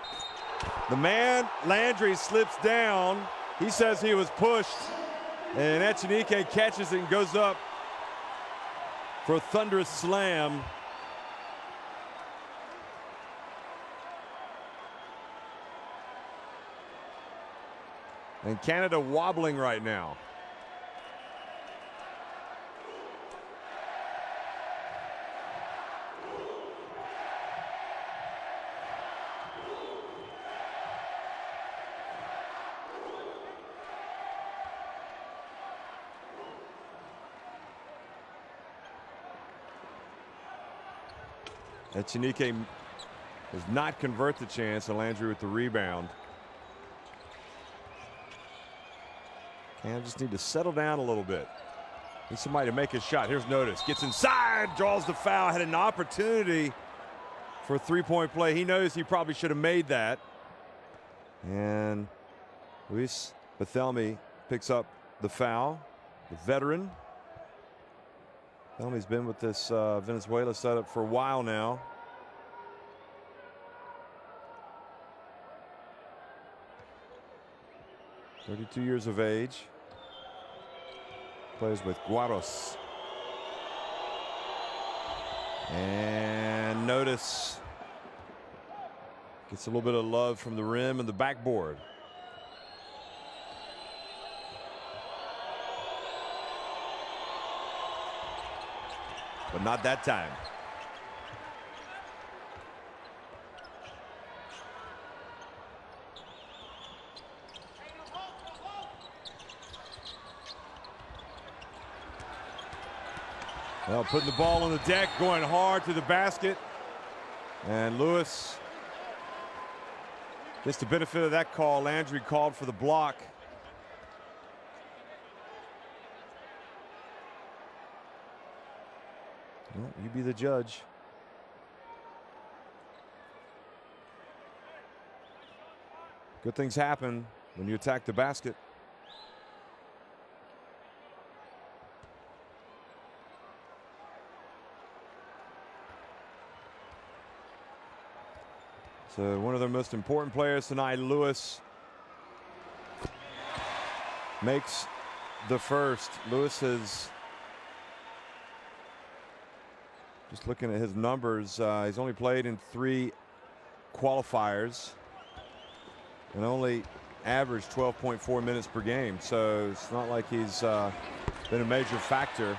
the man, Landry, slips down. He says he was pushed. And Echenique catches it and goes up for a thunderous slam. And Canada wobbling right now. Echenique does not convert the chance, and Landry with the rebound. Canada just need to settle down a little bit. Need somebody to make a shot. Here's Notice. Gets inside, draws the foul, had an opportunity for a three-point play. He knows he probably should have made that. And Luis Bethelmy picks up the foul, the veteran. Bethelmy's been with this Venezuela setup for a while now. (32 years of age. Plays with Guaros. And Notice gets a little bit of love from the rim and the backboard. But not that time. Well, putting the ball on the deck, going hard to the basket. And Lewis Gets the benefit of that call. Landry called for the block. Well, you be the judge. Good things happen when you attack the basket. So one of their most important players tonight, Lewis, makes the first. Lewis has, just looking at his numbers, he's only played in 3 qualifiers and only averaged 12.4 minutes per game. So it's not like he's been a major factor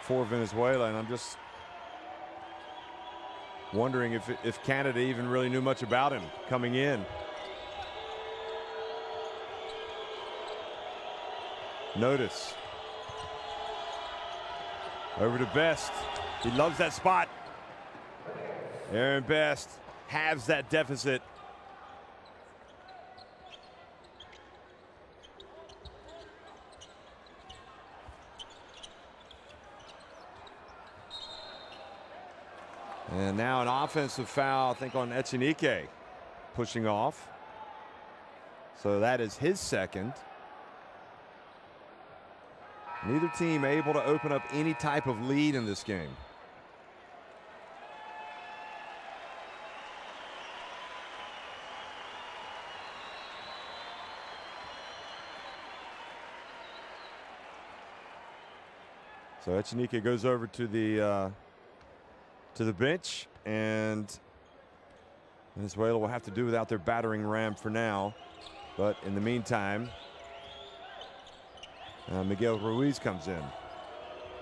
for Venezuela. And I'm just wondering if Canada even really knew much about him coming in. Notice. Over to Best. He loves that spot. Aaron Best halves that deficit. And now an offensive foul, I think, on Echenike, pushing off. So that is his second. Neither team able to open up any type of lead in this game. So Echenike goes over to the bench, and Venezuela will have to do without their battering ram for now. But in the meantime, Miguel Ruiz comes in,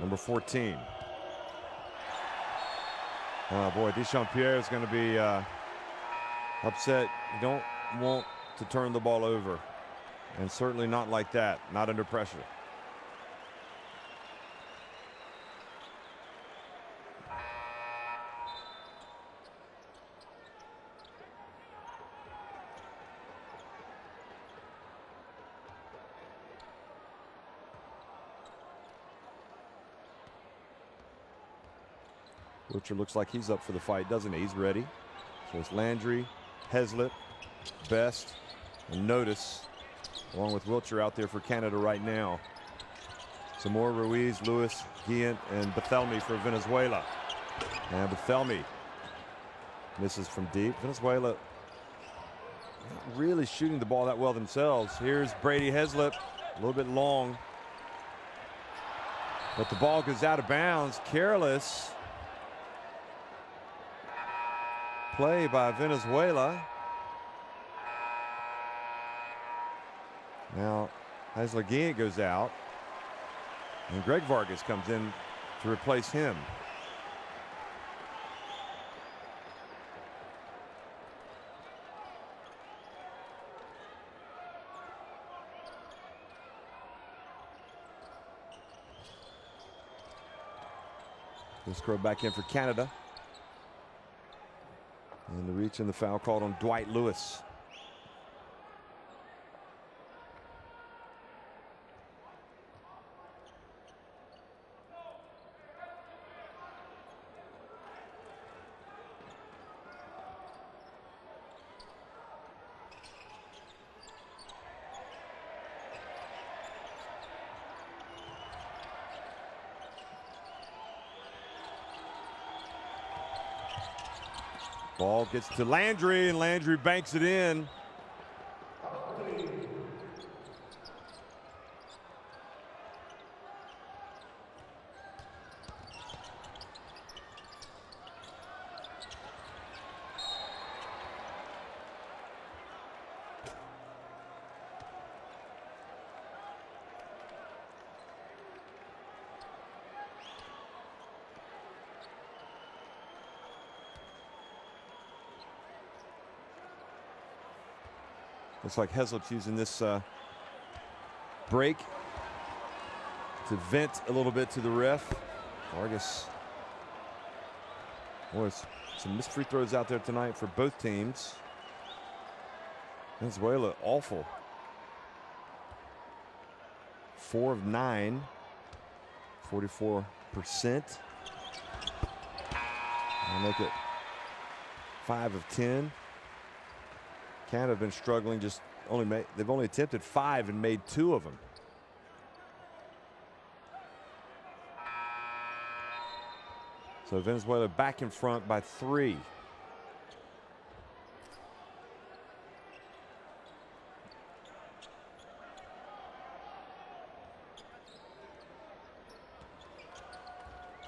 number 14. Oh boy, Dechampierre is going to be upset. You don't want to turn the ball over, and certainly not like that, not under pressure. Wilcher looks like he's up for the fight, doesn't he? He's ready. So it's Landry, Heslip, Best, and Notice, along with Wilcher out there for Canada right now. Some more Ruiz, Lewis, Guillen, and Bethelmy for Venezuela. And Bethelmy misses from deep. Venezuela not really shooting the ball that well themselves. Here's Brady Heslip, a little bit long. But the ball goes out of bounds. Careless play by Venezuela. Now Hasler goes out, and Greg Vargas comes in to replace him. Let's throw back in for Canada. And the reach and the foul called on Dwight Lewis. Ball gets to Landry, and Landry banks it in. Looks like Heslip's using this break to vent a little bit to the ref. Vargas, boy, it's Some missed free throws out there tonight for both teams. Venezuela, awful. 4 of 9, 44%. I'll make it 5 of 10. Canada have been struggling, they've only attempted 5 and made 2 of them. So Venezuela back in front by 3.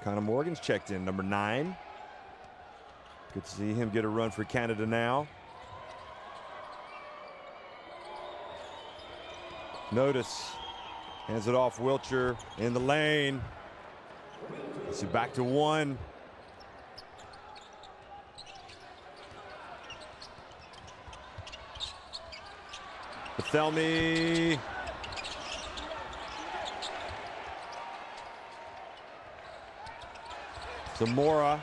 Connor Morgan's checked in, number 9. Good to see him get a run for Canada now. Notice, hands it off, Wiltshire in the lane. Let's see, back to 1. Bethelmy. Zamora.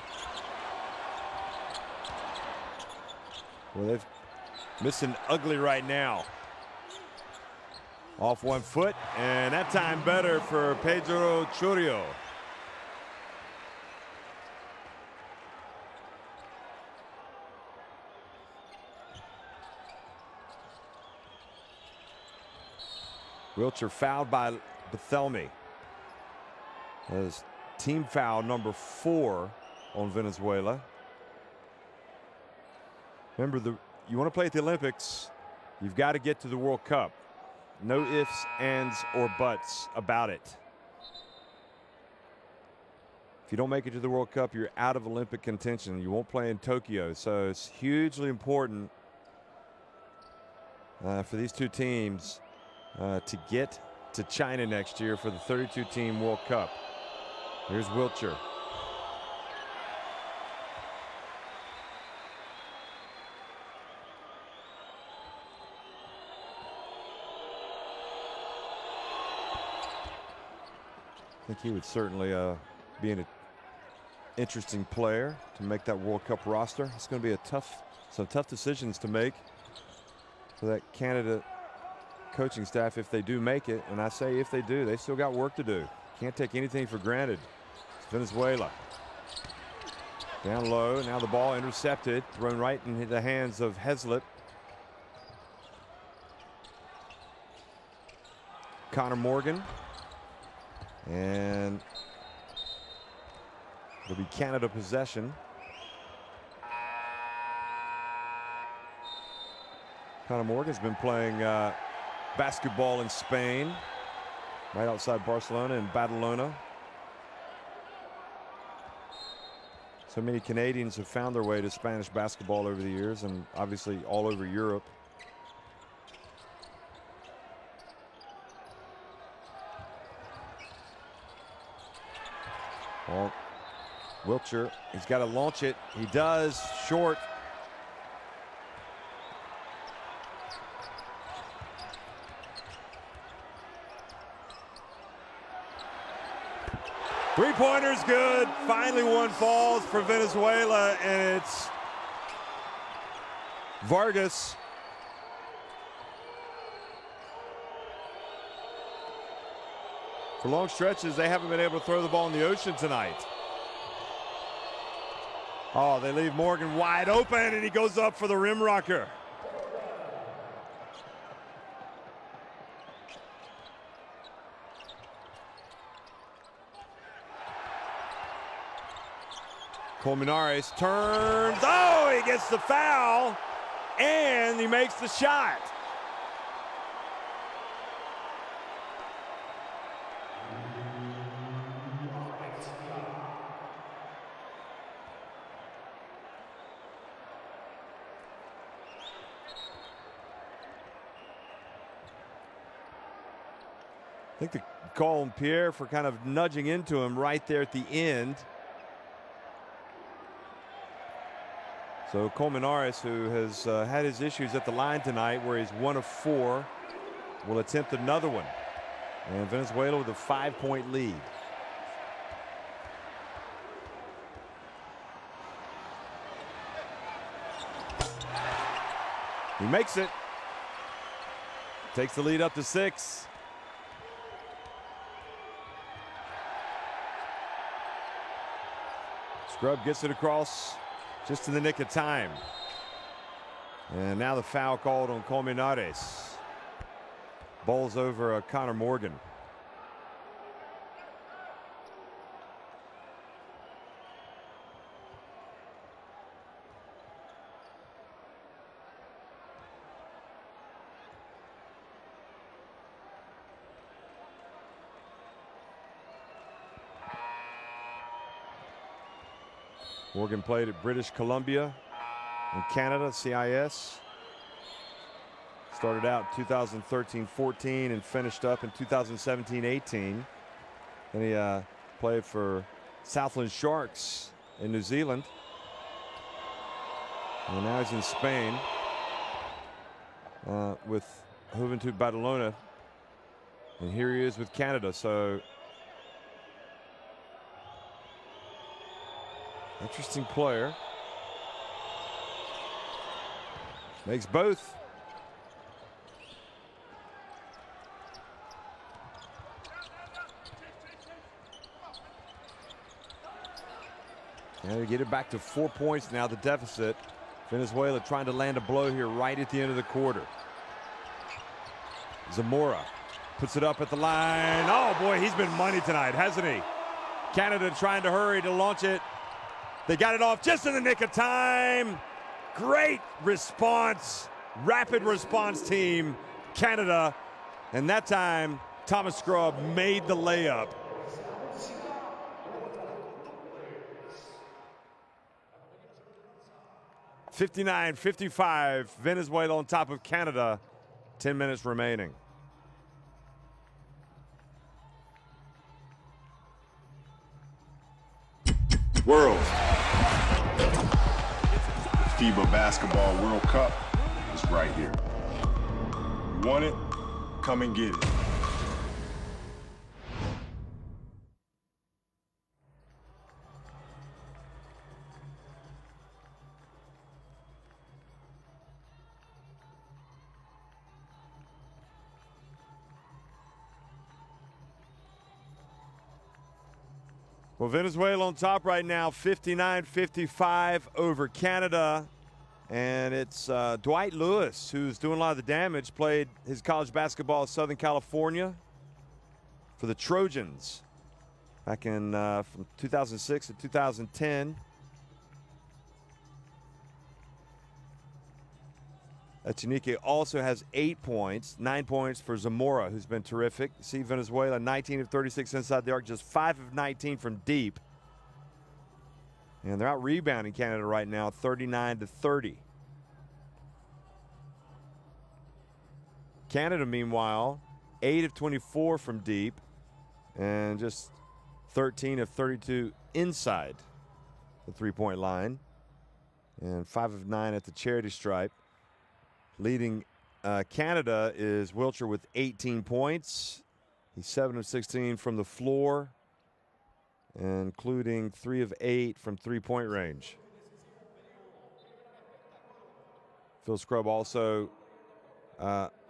Well, they've missing ugly right now. Off 1 foot, and that time better for Pedro Churio. Wiltshire fouled by Bethelmy. That is team foul number 4 on Venezuela. Remember, you want to play at the Olympics, you've got to get to the World Cup. No ifs, ands, or buts about it. If you don't make it to the World Cup, you're out of Olympic contention. You won't play in Tokyo. So it's hugely important for these two teams to get to China next year for the 32-team World Cup. Here's Wiltshire. I think he would certainly be an interesting player to make that World Cup roster. It's going to be some tough decisions to make for that Canada coaching staff if they do make it. And I say if they do, they still got work to do. Can't take anything for granted. It's Venezuela. Down low, now the ball intercepted, thrown right in the hands of Heslip. Connor Morgan. And it'll be Canada possession. Connor Morgan's been playing basketball in Spain, right outside Barcelona and Badalona. So many Canadians have found their way to Spanish basketball over the years, and obviously all over Europe. Well, Wiltshire, he's got to launch it. He does, short. Three-pointer's good. Finally one falls for Venezuela, and it's Vargas. For long stretches, they haven't been able to throw the ball in the ocean tonight. Oh, they leave Morgan wide open, and he goes up for the rim rocker. Colmenares turns. Oh, he gets the foul, and he makes the shot. I think they call him Pierre for kind of nudging into him right there at the end. So Colmenares, who has had his issues at the line tonight, where he's 1 of 4, will attempt another one. And Venezuela with a 5-point lead. He makes it. Takes the lead up to 6. Scrub gets it across just in the nick of time. And now the foul called on Colmenares. Bowls over Connor Morgan. Morgan played at British Columbia in Canada, CIS. Started out 2013-14 and finished up in 2017-18. Then he played for Southland Sharks in New Zealand. And now he's in Spain with Juventud Badalona. And here he is with Canada. So interesting player. Makes both. And we get it back to 4 points now, the deficit. Venezuela trying to land a blow here right at the end of the quarter. Zamora puts it up at the line. Oh boy, he's been money tonight, hasn't he? Canada trying to hurry to launch it. They got it off just in the nick of time. Great response, rapid response team, Canada. And that time, Thomas Scrub made the layup. (59-55), Venezuela on top of Canada. 10 minutes remaining. World. FIBA Basketball World Cup is right here. You want it? Come and get it. Well, Venezuela on top right now, 59-55 over Canada. And it's Dwight Lewis who's doing a lot of the damage. Played his college basketball in Southern California for the Trojans back in from 2006 to 2010. Echenique also has 8 points, 9 points for Zamora, who's been terrific. See Venezuela, 19 of 36 inside the arc, just 5 of 19 from deep. And they're out rebounding Canada right now, 39-30. Canada, meanwhile, 8 of 24 from deep and just 13 of 32 inside the three-point line. And 5 of 9 at the charity stripe. Leading Canada is Wiltshire with 18 points. He's 7 of 16 from the floor, including 3 of 8 from three-point range. Phil Scrub also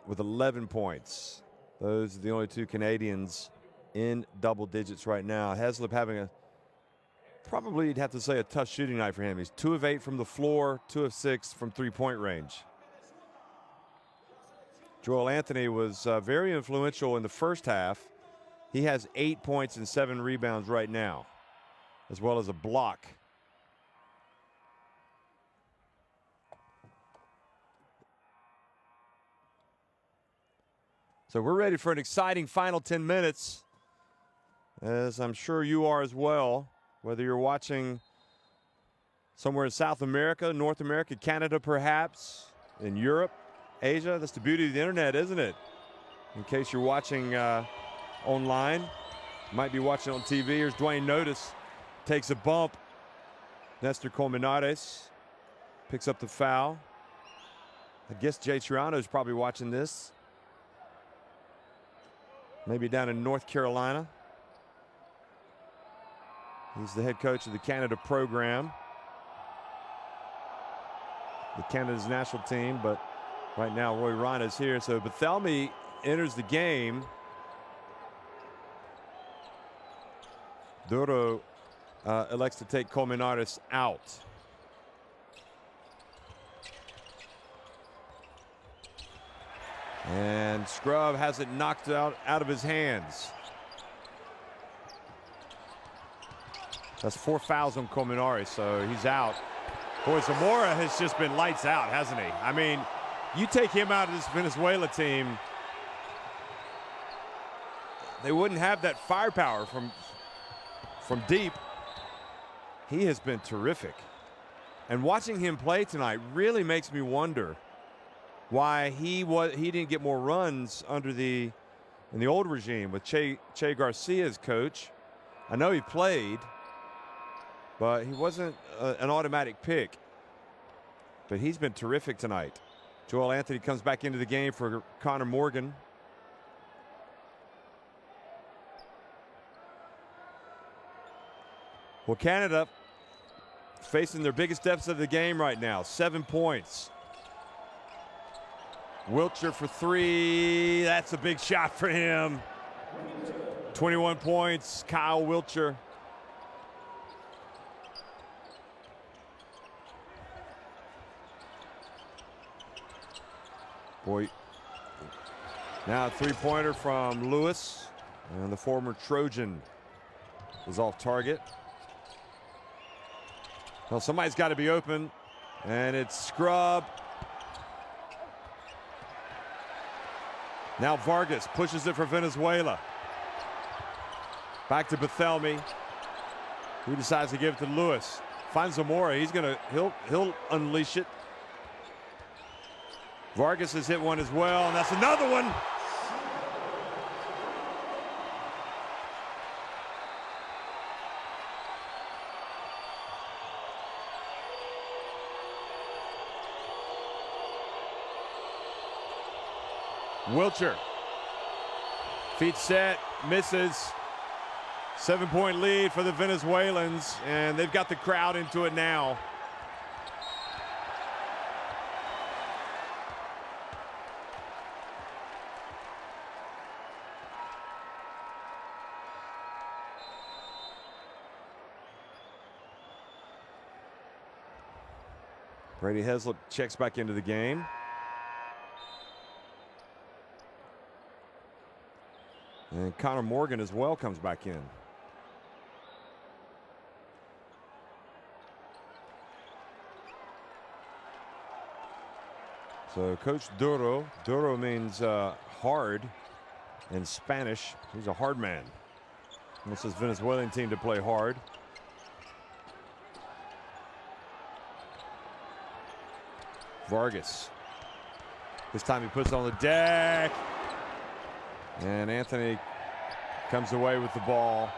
with 11 points. Those are the only two Canadians in double digits right now. Heslip having probably you'd have to say a tough shooting night for him. He's 2 of 8 from the floor, 2 of 6 from three-point range. Joel Anthony was very influential in the first half. He has 8 points and 7 rebounds right now, as well as a block. So we're ready for an exciting final 10 minutes, as I'm sure you are as well, whether you're watching somewhere in South America, North America, Canada perhaps, in Europe, Asia. That's the beauty of the internet, isn't it? In case you're watching online, you might be watching on TV. Here's Dwayne Notice, takes a bump. Nestor Colmenares picks up the foul. I guess Jay Triano is probably watching this. Maybe down in North Carolina. He's the head coach of the Canada program. The Canada's national team, but Right now, Roy Ryan is here. So Bethelmy enters the game. Duro elects to take Colmenares out. And Scrub has it knocked out of his hands. That's 4 fouls on Colmenares, so he's out. Boy, Zamora has just been lights out, hasn't he? I mean, you take him out of this Venezuela team, they wouldn't have that firepower from deep. He has been terrific. And watching him play tonight really makes me wonder why he didn't get more runs in the old regime with Che Garcia as coach. I know he played, but he wasn't an automatic pick. But he's been terrific tonight. Joel Anthony comes back into the game for Connor Morgan. Well, Canada facing their biggest deficit of the game right now, 7 points. Wiltshire for 3. That's a big shot for him. 21 points, Kyle Wiltshire. Boy, now a three-pointer from Lewis, and the former Trojan is off target. Well, somebody's got to be open, and it's Scrub. Now Vargas pushes it for Venezuela. Back to Bethelmy. He decides to give it to Lewis. Finds Zamora. He'll unleash it. Vargas has hit one as well, and that's another one. Wiltshire. Feet set, misses. 7-point lead for the Venezuelans, and they've got the crowd into it now. Brady Heslop checks back into the game. And Connor Morgan as well comes back in. So Coach Duro means hard in Spanish. He's a hard man. Wants his Venezuelan team to play hard. Vargas. This time he puts it on the deck. And Anthony comes away with the ball.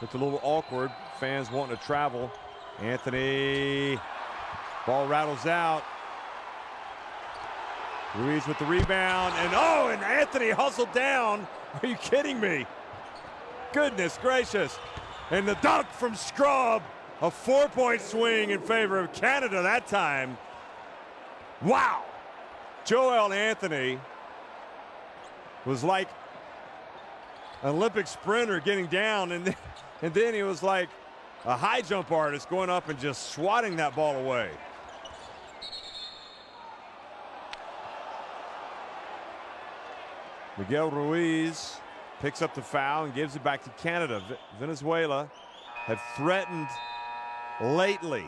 It's a little awkward. Fans wanting to travel. Anthony. Ball rattles out. Ruiz with the rebound. And Anthony hustled down. Are you kidding me? Goodness gracious. And the dunk from Scrub. A 4-point swing in favor of Canada that time. Wow. Joel Anthony was like an Olympic sprinter getting down, and then he was like a high jump artist going up and just swatting that ball away. Miguel Ruiz picks up the foul and gives it back to Canada. Venezuela have threatened lately.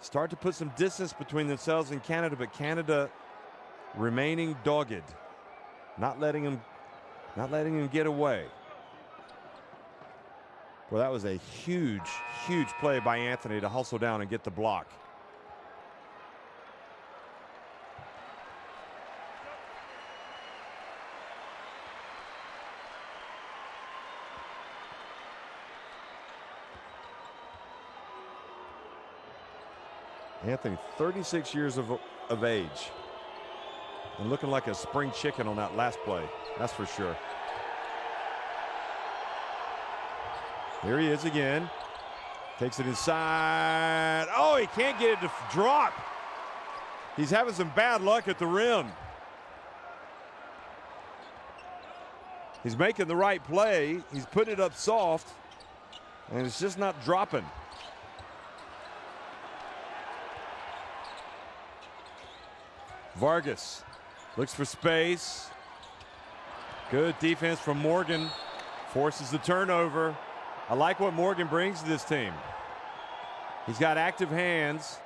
Start to put some distance between themselves and Canada, but Canada remaining dogged. Not letting him get away. Well, that was a huge, huge play by Anthony to hustle down and get the block. Anthony, 36 years of age. And looking like a spring chicken on that last play. That's for sure. Here he is again. Takes it inside. Oh, he can't get it to drop. He's having some bad luck at the rim. He's making the right play. He's putting it up soft, and it's just not dropping. Vargas looks for space. Good defense from Morgan. Forces the turnover. I like what Morgan brings to this team. He's got active hands.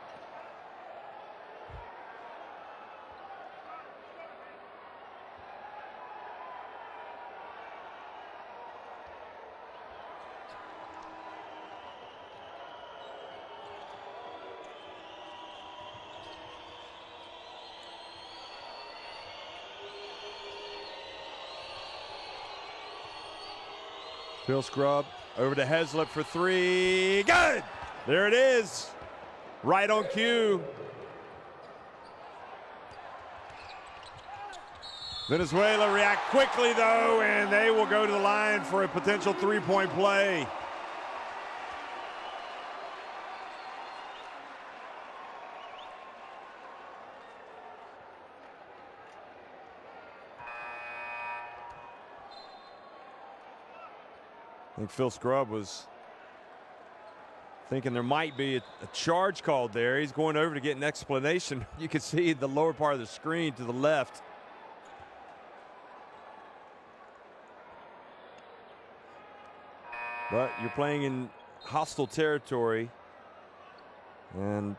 Phil Scrubb over to Heslip for three. Good! There it is. Right on cue. Venezuela react quickly, though, and they will go to the line for a potential three-point play. I think Phil Scrubb was thinking there might be a charge called there. He's going over to get an explanation. You can see the lower part of the screen to the left. But you're playing in hostile territory. And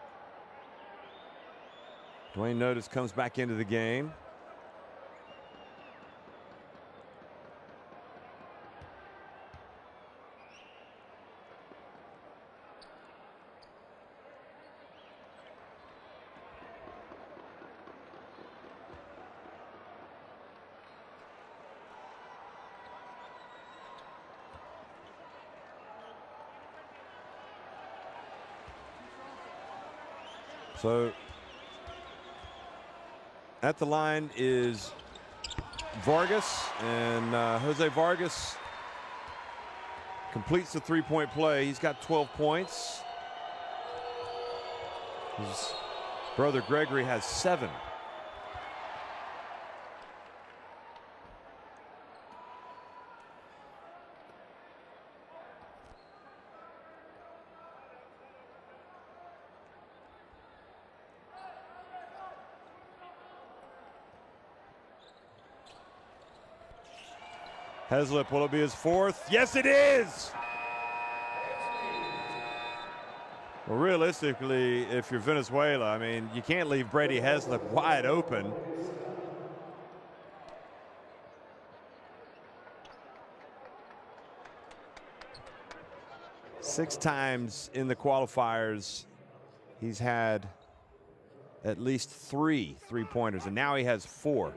Dwayne Notice comes back into the game. So at the line is Vargas, and Jose Vargas completes the three-point play. He's got 12 points. His brother Gregory has 7. Heslip, will it be his 4th? Yes, it is! Well, realistically, if you're Venezuela, I mean, you can't leave Brady Heslip wide open. Six times in the qualifiers, he's had at least 3 3-pointers, and now he has 4.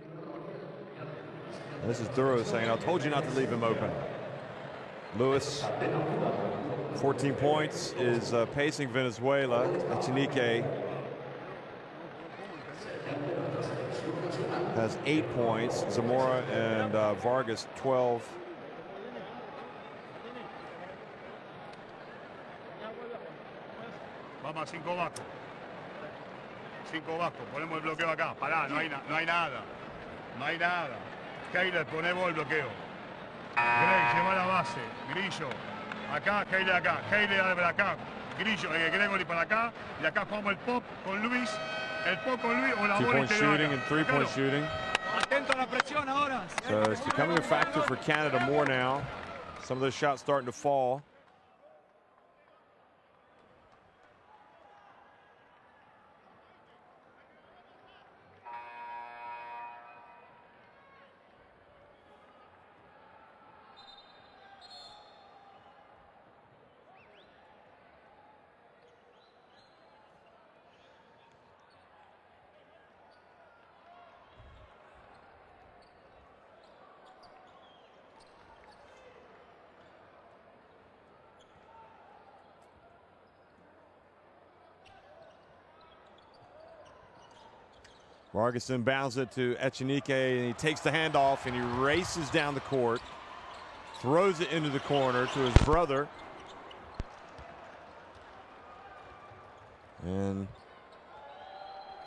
This is Duro saying, I told you not to leave him open. Lewis, 14 points, is pacing Venezuela. Echenique has 8 points. Zamora and Vargas, 12. Vamos, 5 bajo. 5 bajo. Ponemos el bloqueo acá. Pará, no hay nada. No hay nada. Keiler, ponemos el bloqueo. Greg, lleva la base. Grillo. Acá, Keiler acá. Keiler para acá. Grillo, Gregory para acá. Y acá jugamos el pop con Luis. El pop con Luis o la bola interior. 2-point shooting and 3-point shooting. Atento a la presión ahora. So it's becoming a factor for Canada more now. Some of those shots starting to fall. Vargas inbounds it to Echenique, and he takes the handoff and he races down the court, throws it into the corner to his brother. And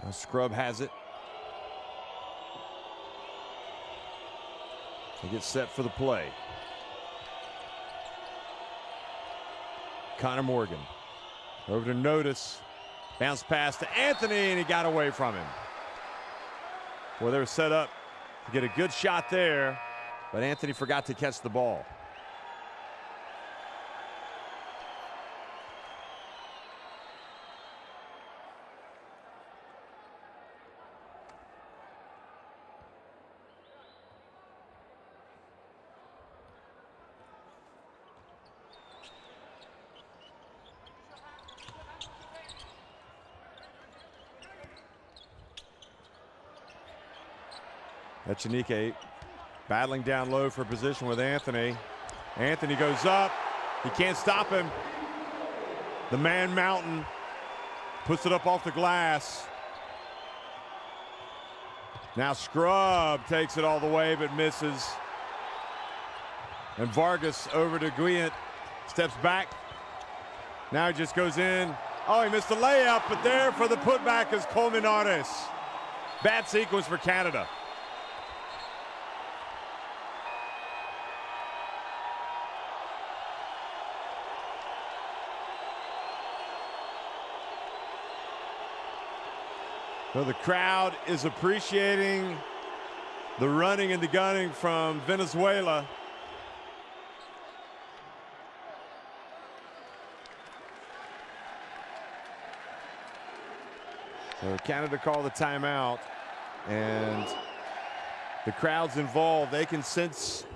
Now Scrub has it. He gets set for the play. Connor Morgan over to Notice. Bounce pass to Anthony, and he got away from him. Well, they were set up to get a good shot there, but Anthony forgot to catch the ball. Echenike battling down low for position with Anthony. Anthony goes up. He can't stop him. The man mountain puts it up off the glass. Now Scrub takes it all the way but misses. And Vargas over to Guillant. Steps back. Now he just goes in. Oh, he missed the layup, but there for the putback is Colmenares. Bad sequence for Canada. So the crowd is appreciating the running and the gunning from Venezuela. So Canada called the timeout, and the crowd's involved. They can sense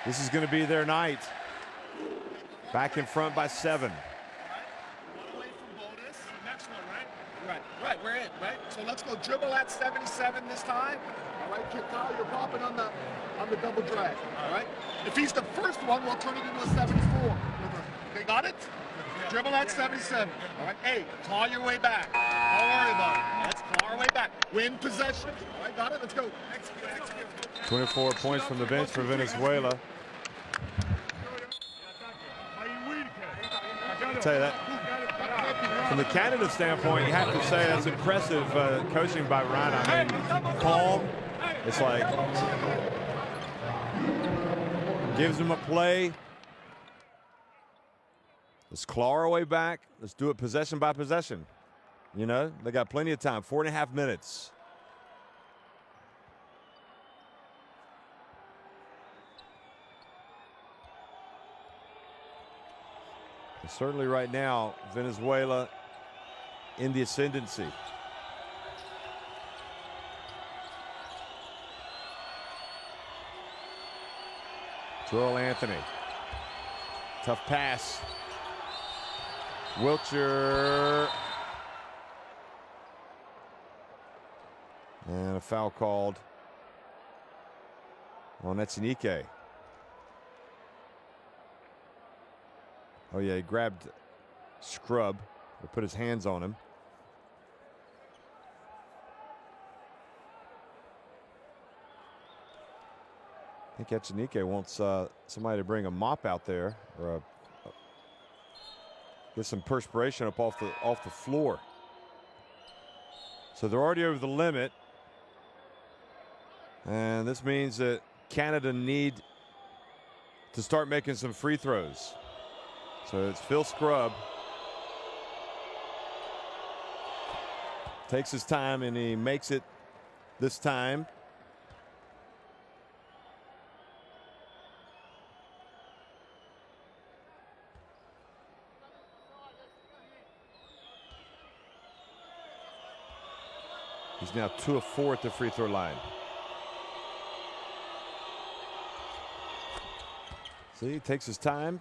this is going to be their night. Back in front by 7. Right, we're in, right? So let's go dribble at 77 this time. All right, kick out, you're popping on the double drag. All right. If he's the first one, we'll turn it into a 74. They got it? Dribble at 77. All right. Hey, claw your way back. Don't worry about it. Let's claw our way back. Win possession. All right, got it? Let's go. 24 points from the bench for Venezuela. I'll tell you that. From the Canada standpoint, you have to say that's impressive coaching by Rana. I mean, calm. It's like gives them a play. Let's claw our way back. Let's do it possession by possession. You know, they got plenty of time. 4.5 minutes. Certainly right now, Venezuela in the ascendancy. Joel Anthony. Tough pass. Wiltshire. And a foul called on Echenike. Oh, yeah, he grabbed Scrub or put his hands on him. I think Echenike wants somebody to bring a mop out there or get some perspiration up off the floor. So they're already over the limit. And this means that Canada need to start making some free throws. So it's Phil Scrub. Takes his time and he makes it this time. He's now 2 of 4 at the free throw line. See, he takes his time.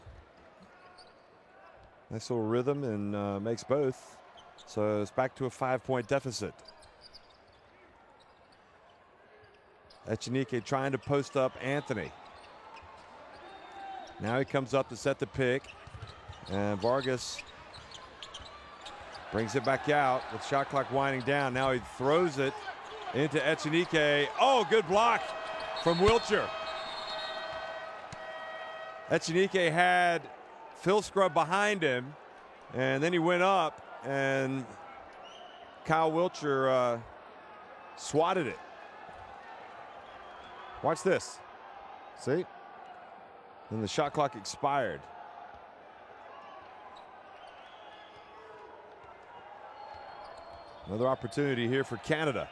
Nice little rhythm and makes both. So it's back to a 5-point deficit. Echenike trying to post up Anthony. Now he comes up to set the pick. And Vargas brings it back out with shot clock winding down. Now he throws it into Echenike. Oh, good block from Wiltshire. Echenike had Phil Scrub behind him, and then he went up and Kyle Wilcher swatted it. Watch this. See? And the shot clock expired. Another opportunity here for Canada.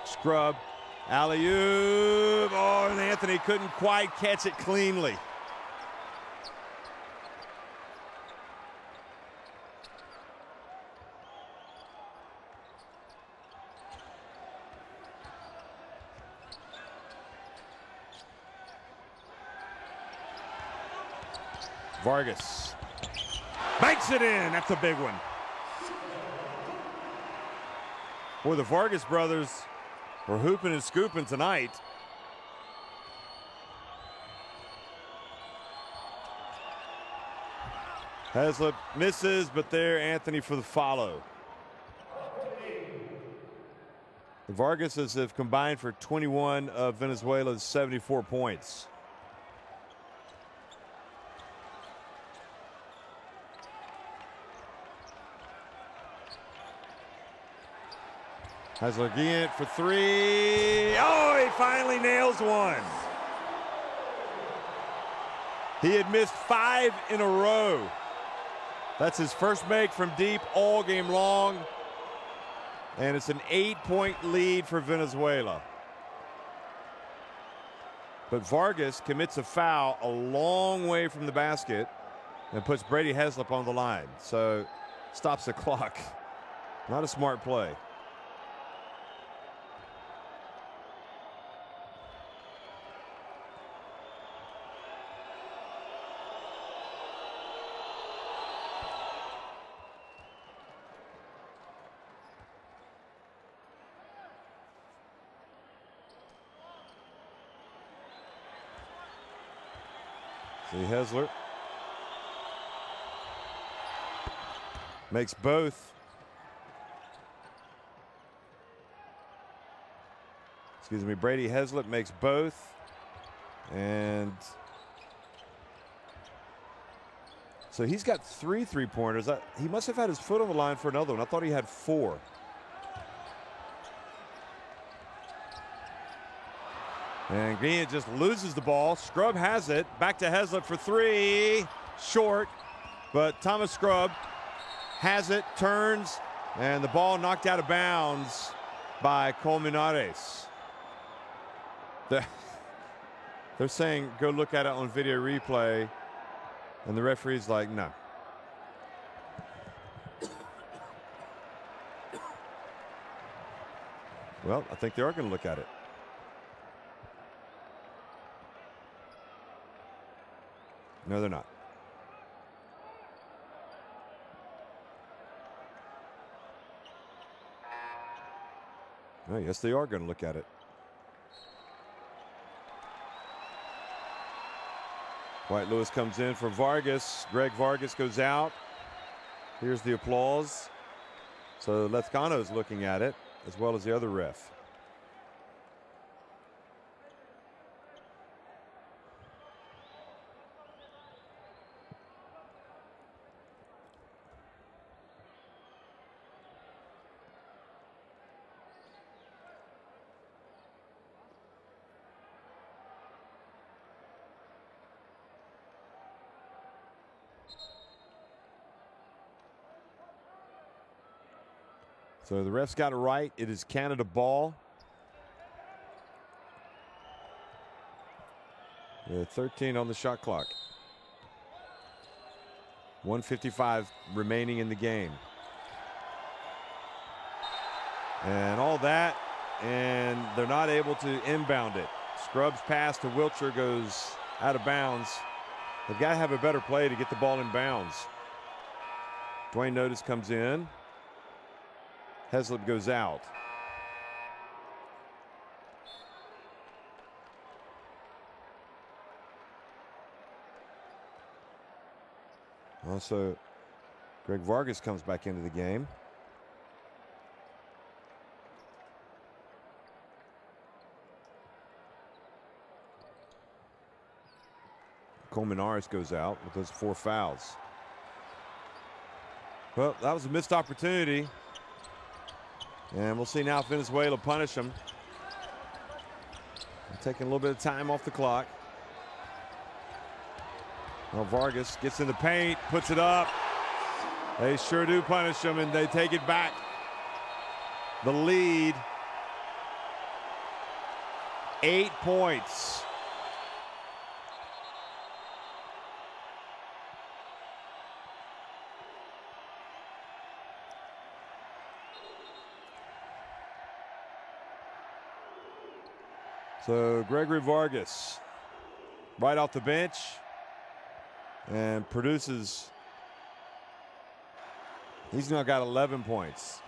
Scrub, alley-oop. Oh, and Anthony couldn't quite catch it cleanly. Vargas banks it in. That's a big one. Boy, the Vargas brothers were hooping and scooping tonight. Heslop misses, but there Anthony for the follow. The Vargases have combined for 21 of Venezuela's 74 points. Heslop again for three. Oh, he finally nails one. He had missed 5 in a row. That's his first make from deep all game long. And it's an 8-point lead for Venezuela. But Vargas commits a foul a long way from the basket and puts Brady Heslop on the line. So stops the clock. Not a smart play. See Hesler makes both. Excuse me, Brady Heslop makes both. And so he's got 3 3-pointers. He must have had his foot on the line for another one. I thought he had 4. And Green just loses the ball. Scrub has it. Back to Heslop for 3. Short. But Thomas Scrub has it, turns, and the ball knocked out of bounds by Colmenares. They're saying go look at it on video replay. And the referee's like, no. Well, I think they are going to look at it. No, they're not. Oh, yes, they are going to look at it. White Lewis comes in for Vargas. Greg Vargas goes out. Here's the applause. So Lezcano's looking at it, as well as the other ref. So the ref's got it right. It is Canada ball. 13 on the shot clock. 1:55 remaining in the game. And all that, and they're not able to inbound it. Scrub's pass to Wilcher goes out of bounds. They've got to have a better play to get the ball in bounds. Dwayne Notice comes in. Heslop goes out. Also, Greg Vargas comes back into the game. Colmenares goes out with those 4 fouls. Well, that was a missed opportunity. And we'll see now if Venezuela punish them. Taking a little bit of time off the clock. Well, Vargas gets in the paint, puts it up. They sure do punish them, and they take it back. The lead, 8 points. So Gregory Vargas right off the bench and produces. He's now got 11 points.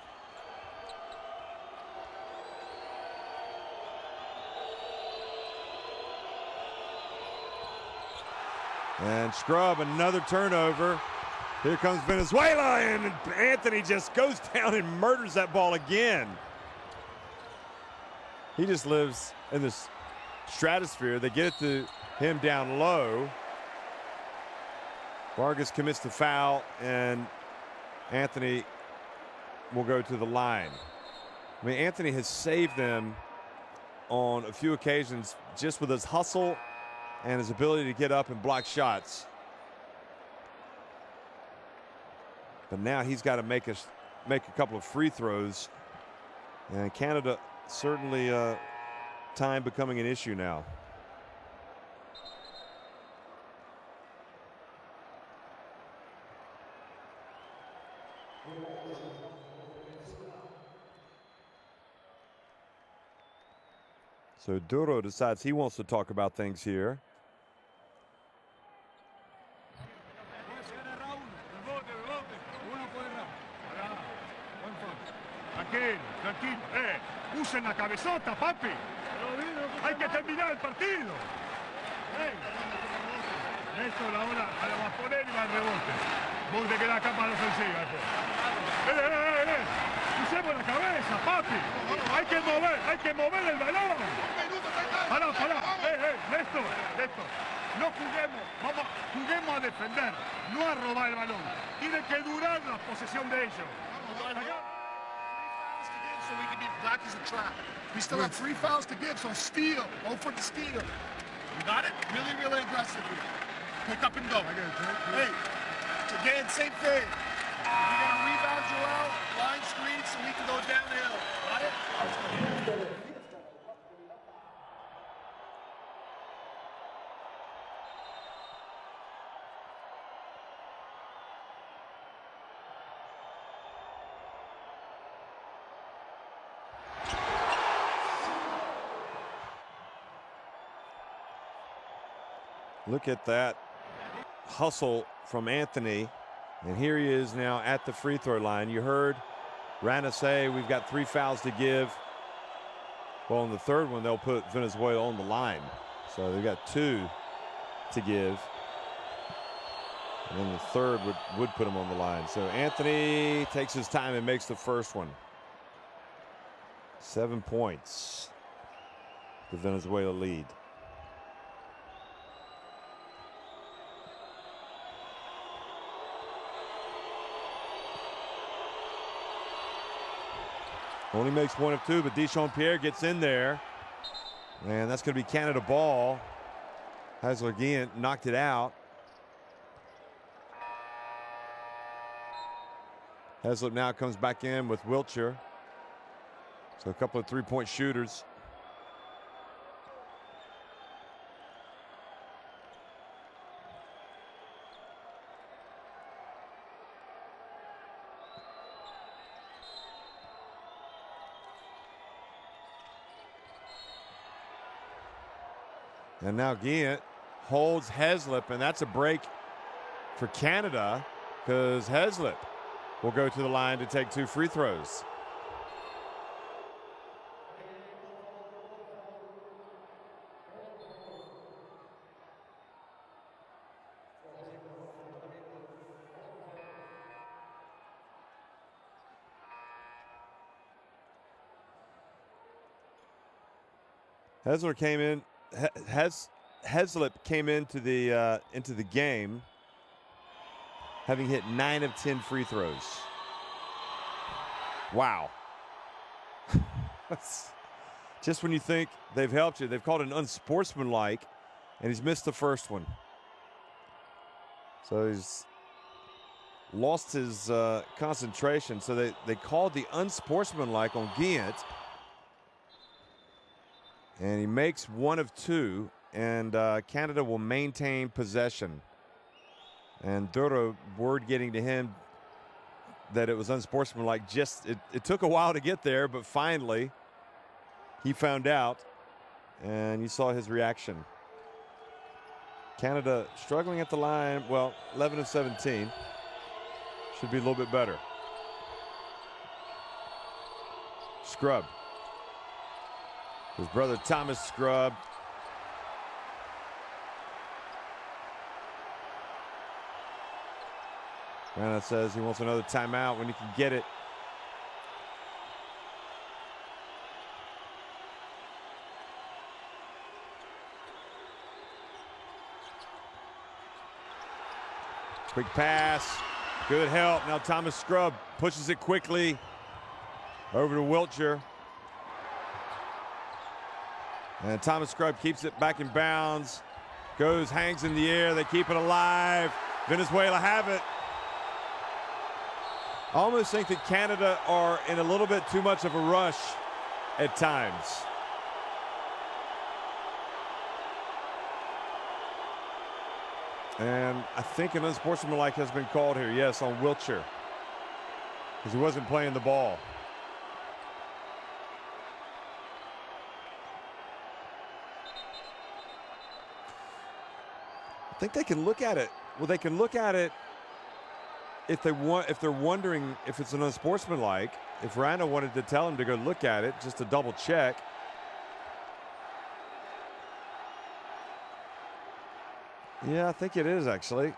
And Scrub, another turnover. Here comes Venezuela, and Anthony just goes down and murders that ball again. He just lives in this stratosphere. They get it to him down low. Vargas commits the foul, and Anthony will go to the line. I mean, Anthony has saved them on a few occasions just with his hustle and his ability to get up and block shots. But now he's got to make a couple of free throws. And Canada certainly time becoming an issue now. So Duro decides he wants to talk about things here. Tranquilo. Usen la cabezota, papi. Hay que terminar el partido. Esto ahora la va a poner y va al rebote. Vos te quedás acá para la ofensiva. Usemos la cabeza, papi. Hay que mover el balón. Pará. Néstor. No juguemos, juguemos a defender, no a robar el balón. Tiene que durar la posesión de ellos. So we can be black as a trap. We still have 3 fouls to give, so steal. Go for the steal. You got it? Really, really aggressively. Pick up and go. Hey, again, same thing. We're going to rebound you out, line screen, so we can go downhill. Got it? Look at that hustle from Anthony. And here he is now at the free throw line. You heard Rana say we've got 3 fouls to give. Well, in the third one, they'll put Venezuela on the line. So they've got 2 to give. And then the third would put him on the line. So Anthony takes his time and makes the first one. 7 points. The Venezuela lead. Only makes 1 of 2, but Dechampierre gets in there. And that's going to be Canada ball. Hasler again knocked it out. Heslop now comes back in with Wiltshire. So a couple of 3-point shooters. And now Guillen holds Heslop, and that's a break for Canada because Heslop will go to the line to take 2 free throws. Hesler came in. Heslip came into the game having hit 9 of 10 free throws. Wow. Just when you think they've helped you, they've called it unsportsmanlike, and he's missed the first one. So he's lost his concentration. So they called the unsportsmanlike on Giant, and he makes 1 of 2, and Canada will maintain possession. And Duro, word getting to him that it was unsportsmanlike. It took a while to get there, but finally he found out, and you saw his reaction. Canada struggling at the line. Well, 11 of 17. Should be a little bit better. Scrub. His brother Thomas Scrub. Rana says he wants another timeout when he can get it. Quick pass, good help. Now Thomas Scrub pushes it quickly over to Wiltshire. And Thomas Scrub keeps it back in bounds. Goes, hangs in the air, they keep it alive. Venezuela have it. I almost think that Canada are in a little bit too much of a rush at times. And I think an unsportsmanlike has been called here, yes, on Wiltshire, because he wasn't playing the ball. I think they can look at it. Well, they can look at it if they're wondering if it's an unsportsmanlike. If Rana wanted to tell him to go look at it just to double check. Yeah, I think it is actually.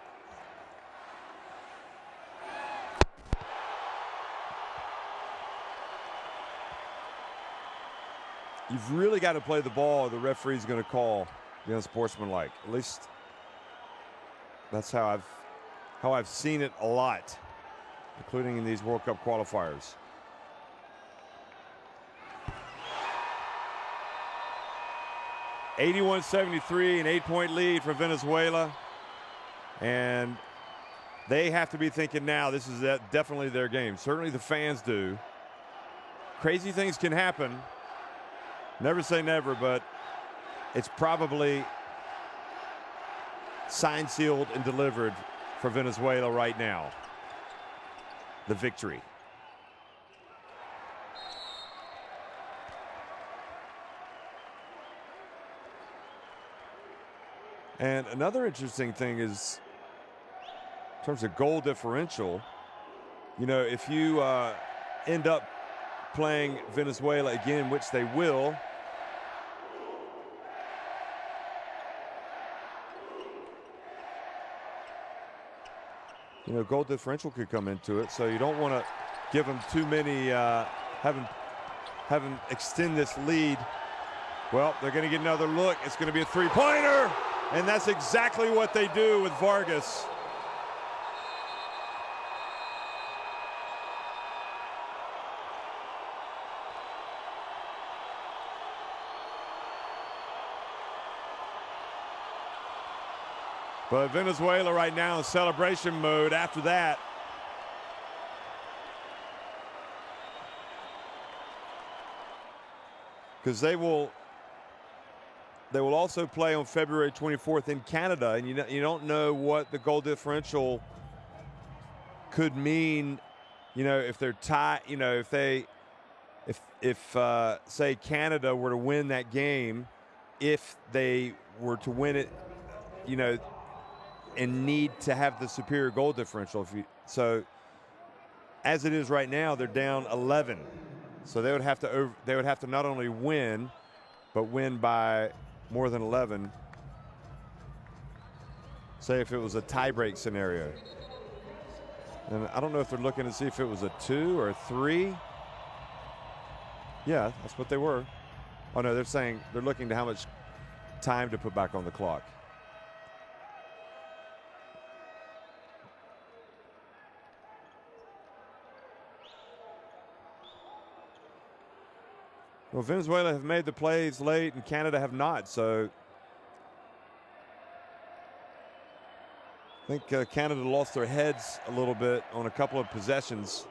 You've really got to play the ball, or the referee's going to call the unsportsmanlike. At least that's how I've seen it a lot, including in these World Cup qualifiers. (81-73), an 8-point lead for Venezuela. And they have to be thinking now this is definitely their game. Certainly the fans do. Crazy things can happen. Never say never, but it's probably signed, sealed, and delivered for Venezuela right now. The victory. And another interesting thing is, in terms of goal differential, you know, if you end up playing Venezuela again, which they will, you know, goal differential could come into it. So you don't want to give them too many, have them extend this lead. Well, they're going to get another look. It's going to be a three-pointer. And that's exactly what they do with Vargas. But Venezuela right now in celebration mode after that. Because they will also play on February 24th in Canada, and you don't know what the goal differential could mean. You know, if they're tied, you know, if say Canada were to win that game, if they were to win it, you know, and need to have the superior goal differential. So as it is right now, they're down 11, so they would have to not only win, but win by more than 11. Say if it was a tie-break scenario. And I don't know if they're looking to see if it was a 2 or a 3. Yeah, that's what they were. Oh no, they're saying they're looking to how much time to put back on the clock. Well, Venezuela have made the plays late and Canada have not, so I think Canada lost their heads a little bit on a couple of possessions.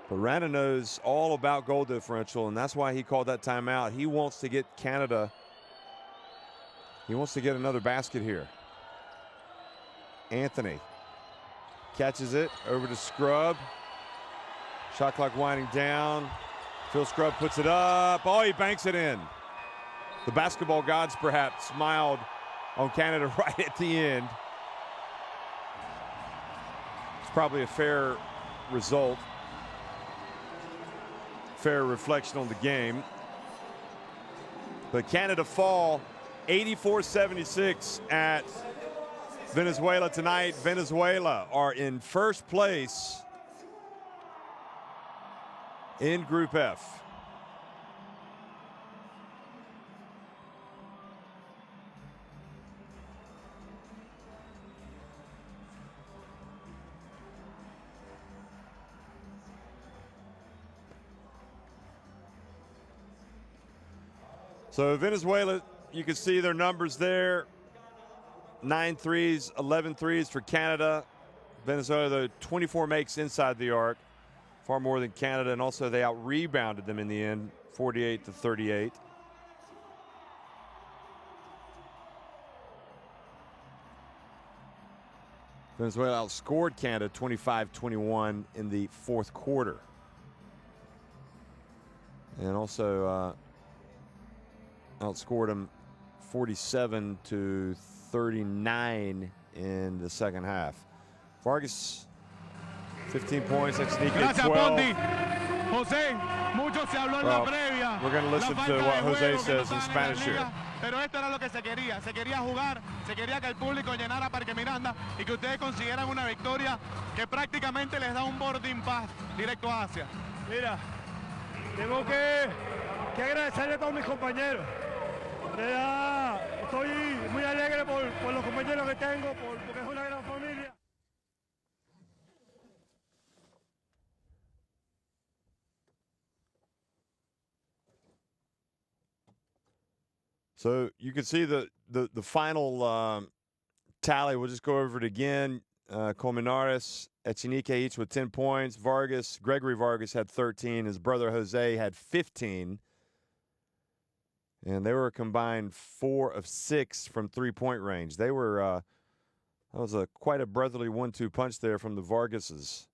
But Rana knows all about goal differential, and that's why he called that timeout. He wants to get Canada, he wants to get another basket here. Anthony catches it over to Scrub. Shot clock winding down. Phil Scrub puts it up. Oh, he banks it in. The basketball gods perhaps smiled on Canada right at the end. It's probably a fair result. Fair reflection on the game. But Canada fall 84-76 at Venezuela tonight. Venezuela are in first place in Group F. So Venezuela, you can see their numbers there. 9 threes, 11 threes for Canada. Venezuela, though, 24 makes inside the arc, far more than Canada, and also they out-rebounded them in the end, 48-38. Venezuela outscored Canada 25-21 in the fourth quarter. And also outscored them 47-39 in the second half. Vargas, 15 points. Exnique, 12. José, mucho se habló en la previa. We're going to listen to what Jose says in Spanish here. Pero esto era lo que se quería jugar, se quería que el público llenara Parque Miranda y que ustedes consiguieran una victoria que prácticamente les da un boarding pass directo a Asia. Mira, tengo que agradecerle a todos mis compañeros. De verdad, estoy muy alegre por los compañeros que tengo, porque es una gran familia. So you can see the final tally. We'll just go over it again. Colmenares, Echenique each with 10 points. Gregory Vargas had 13. His brother Jose had 15. And they were a combined 4 of 6 from three-point range. They were that was quite a brotherly 1-2 punch there from the Vargases.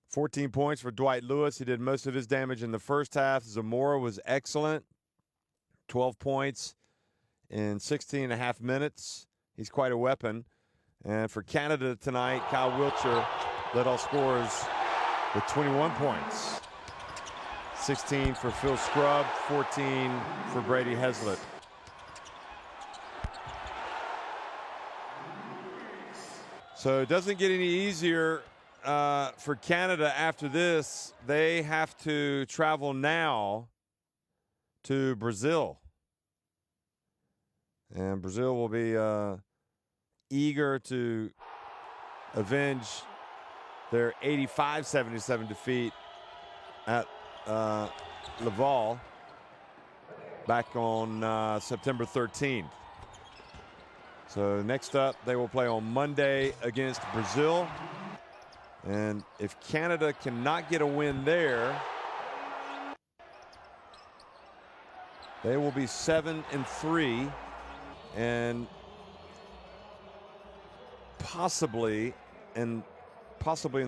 14 points for Dwight Lewis. He did most of his damage in the first half. Zamora was excellent. 12 points in 16 and a half minutes. He's quite a weapon. And for Canada tonight, Kyle Wiltshire led all scorers with 21 points. 16 for Phil Scrub, 14 for Brady Heslett. So it doesn't get any easier for Canada after this. They have to travel now to Brazil. And Brazil will be eager to avenge their 85-77 defeat at Laval back on September 13th. So next up, they will play on Monday against Brazil. And if Canada cannot get a win there, they will be 7-3 and possibly in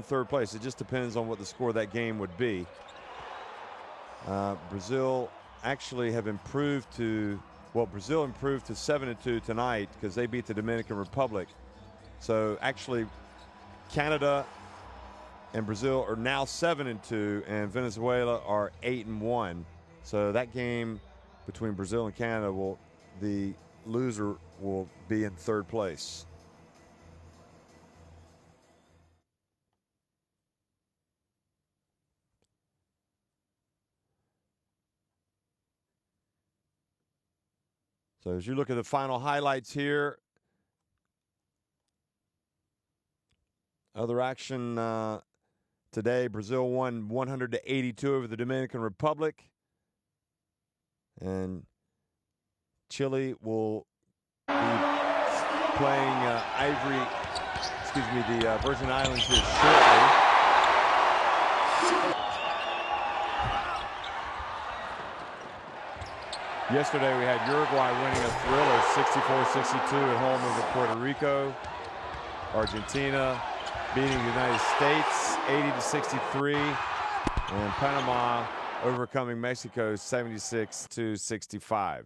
third place. It just depends on what the score of that game would be. Brazil actually have improved to, Brazil improved to 7-2 tonight because they beat the Dominican Republic. So actually Canada and Brazil are now 7-2 and Venezuela are 8-1. So that game between Brazil and Canada, the loser will be in third place. So as you look at the final highlights here, other action today, Brazil won 100-82 over the Dominican Republic. And Chile will be playing the Virgin Islands here shortly. Yesterday we had Uruguay winning a thriller 64-62 at home over Puerto Rico. Argentina beating the United States 80-63, and Panama overcoming Mexico 76-65.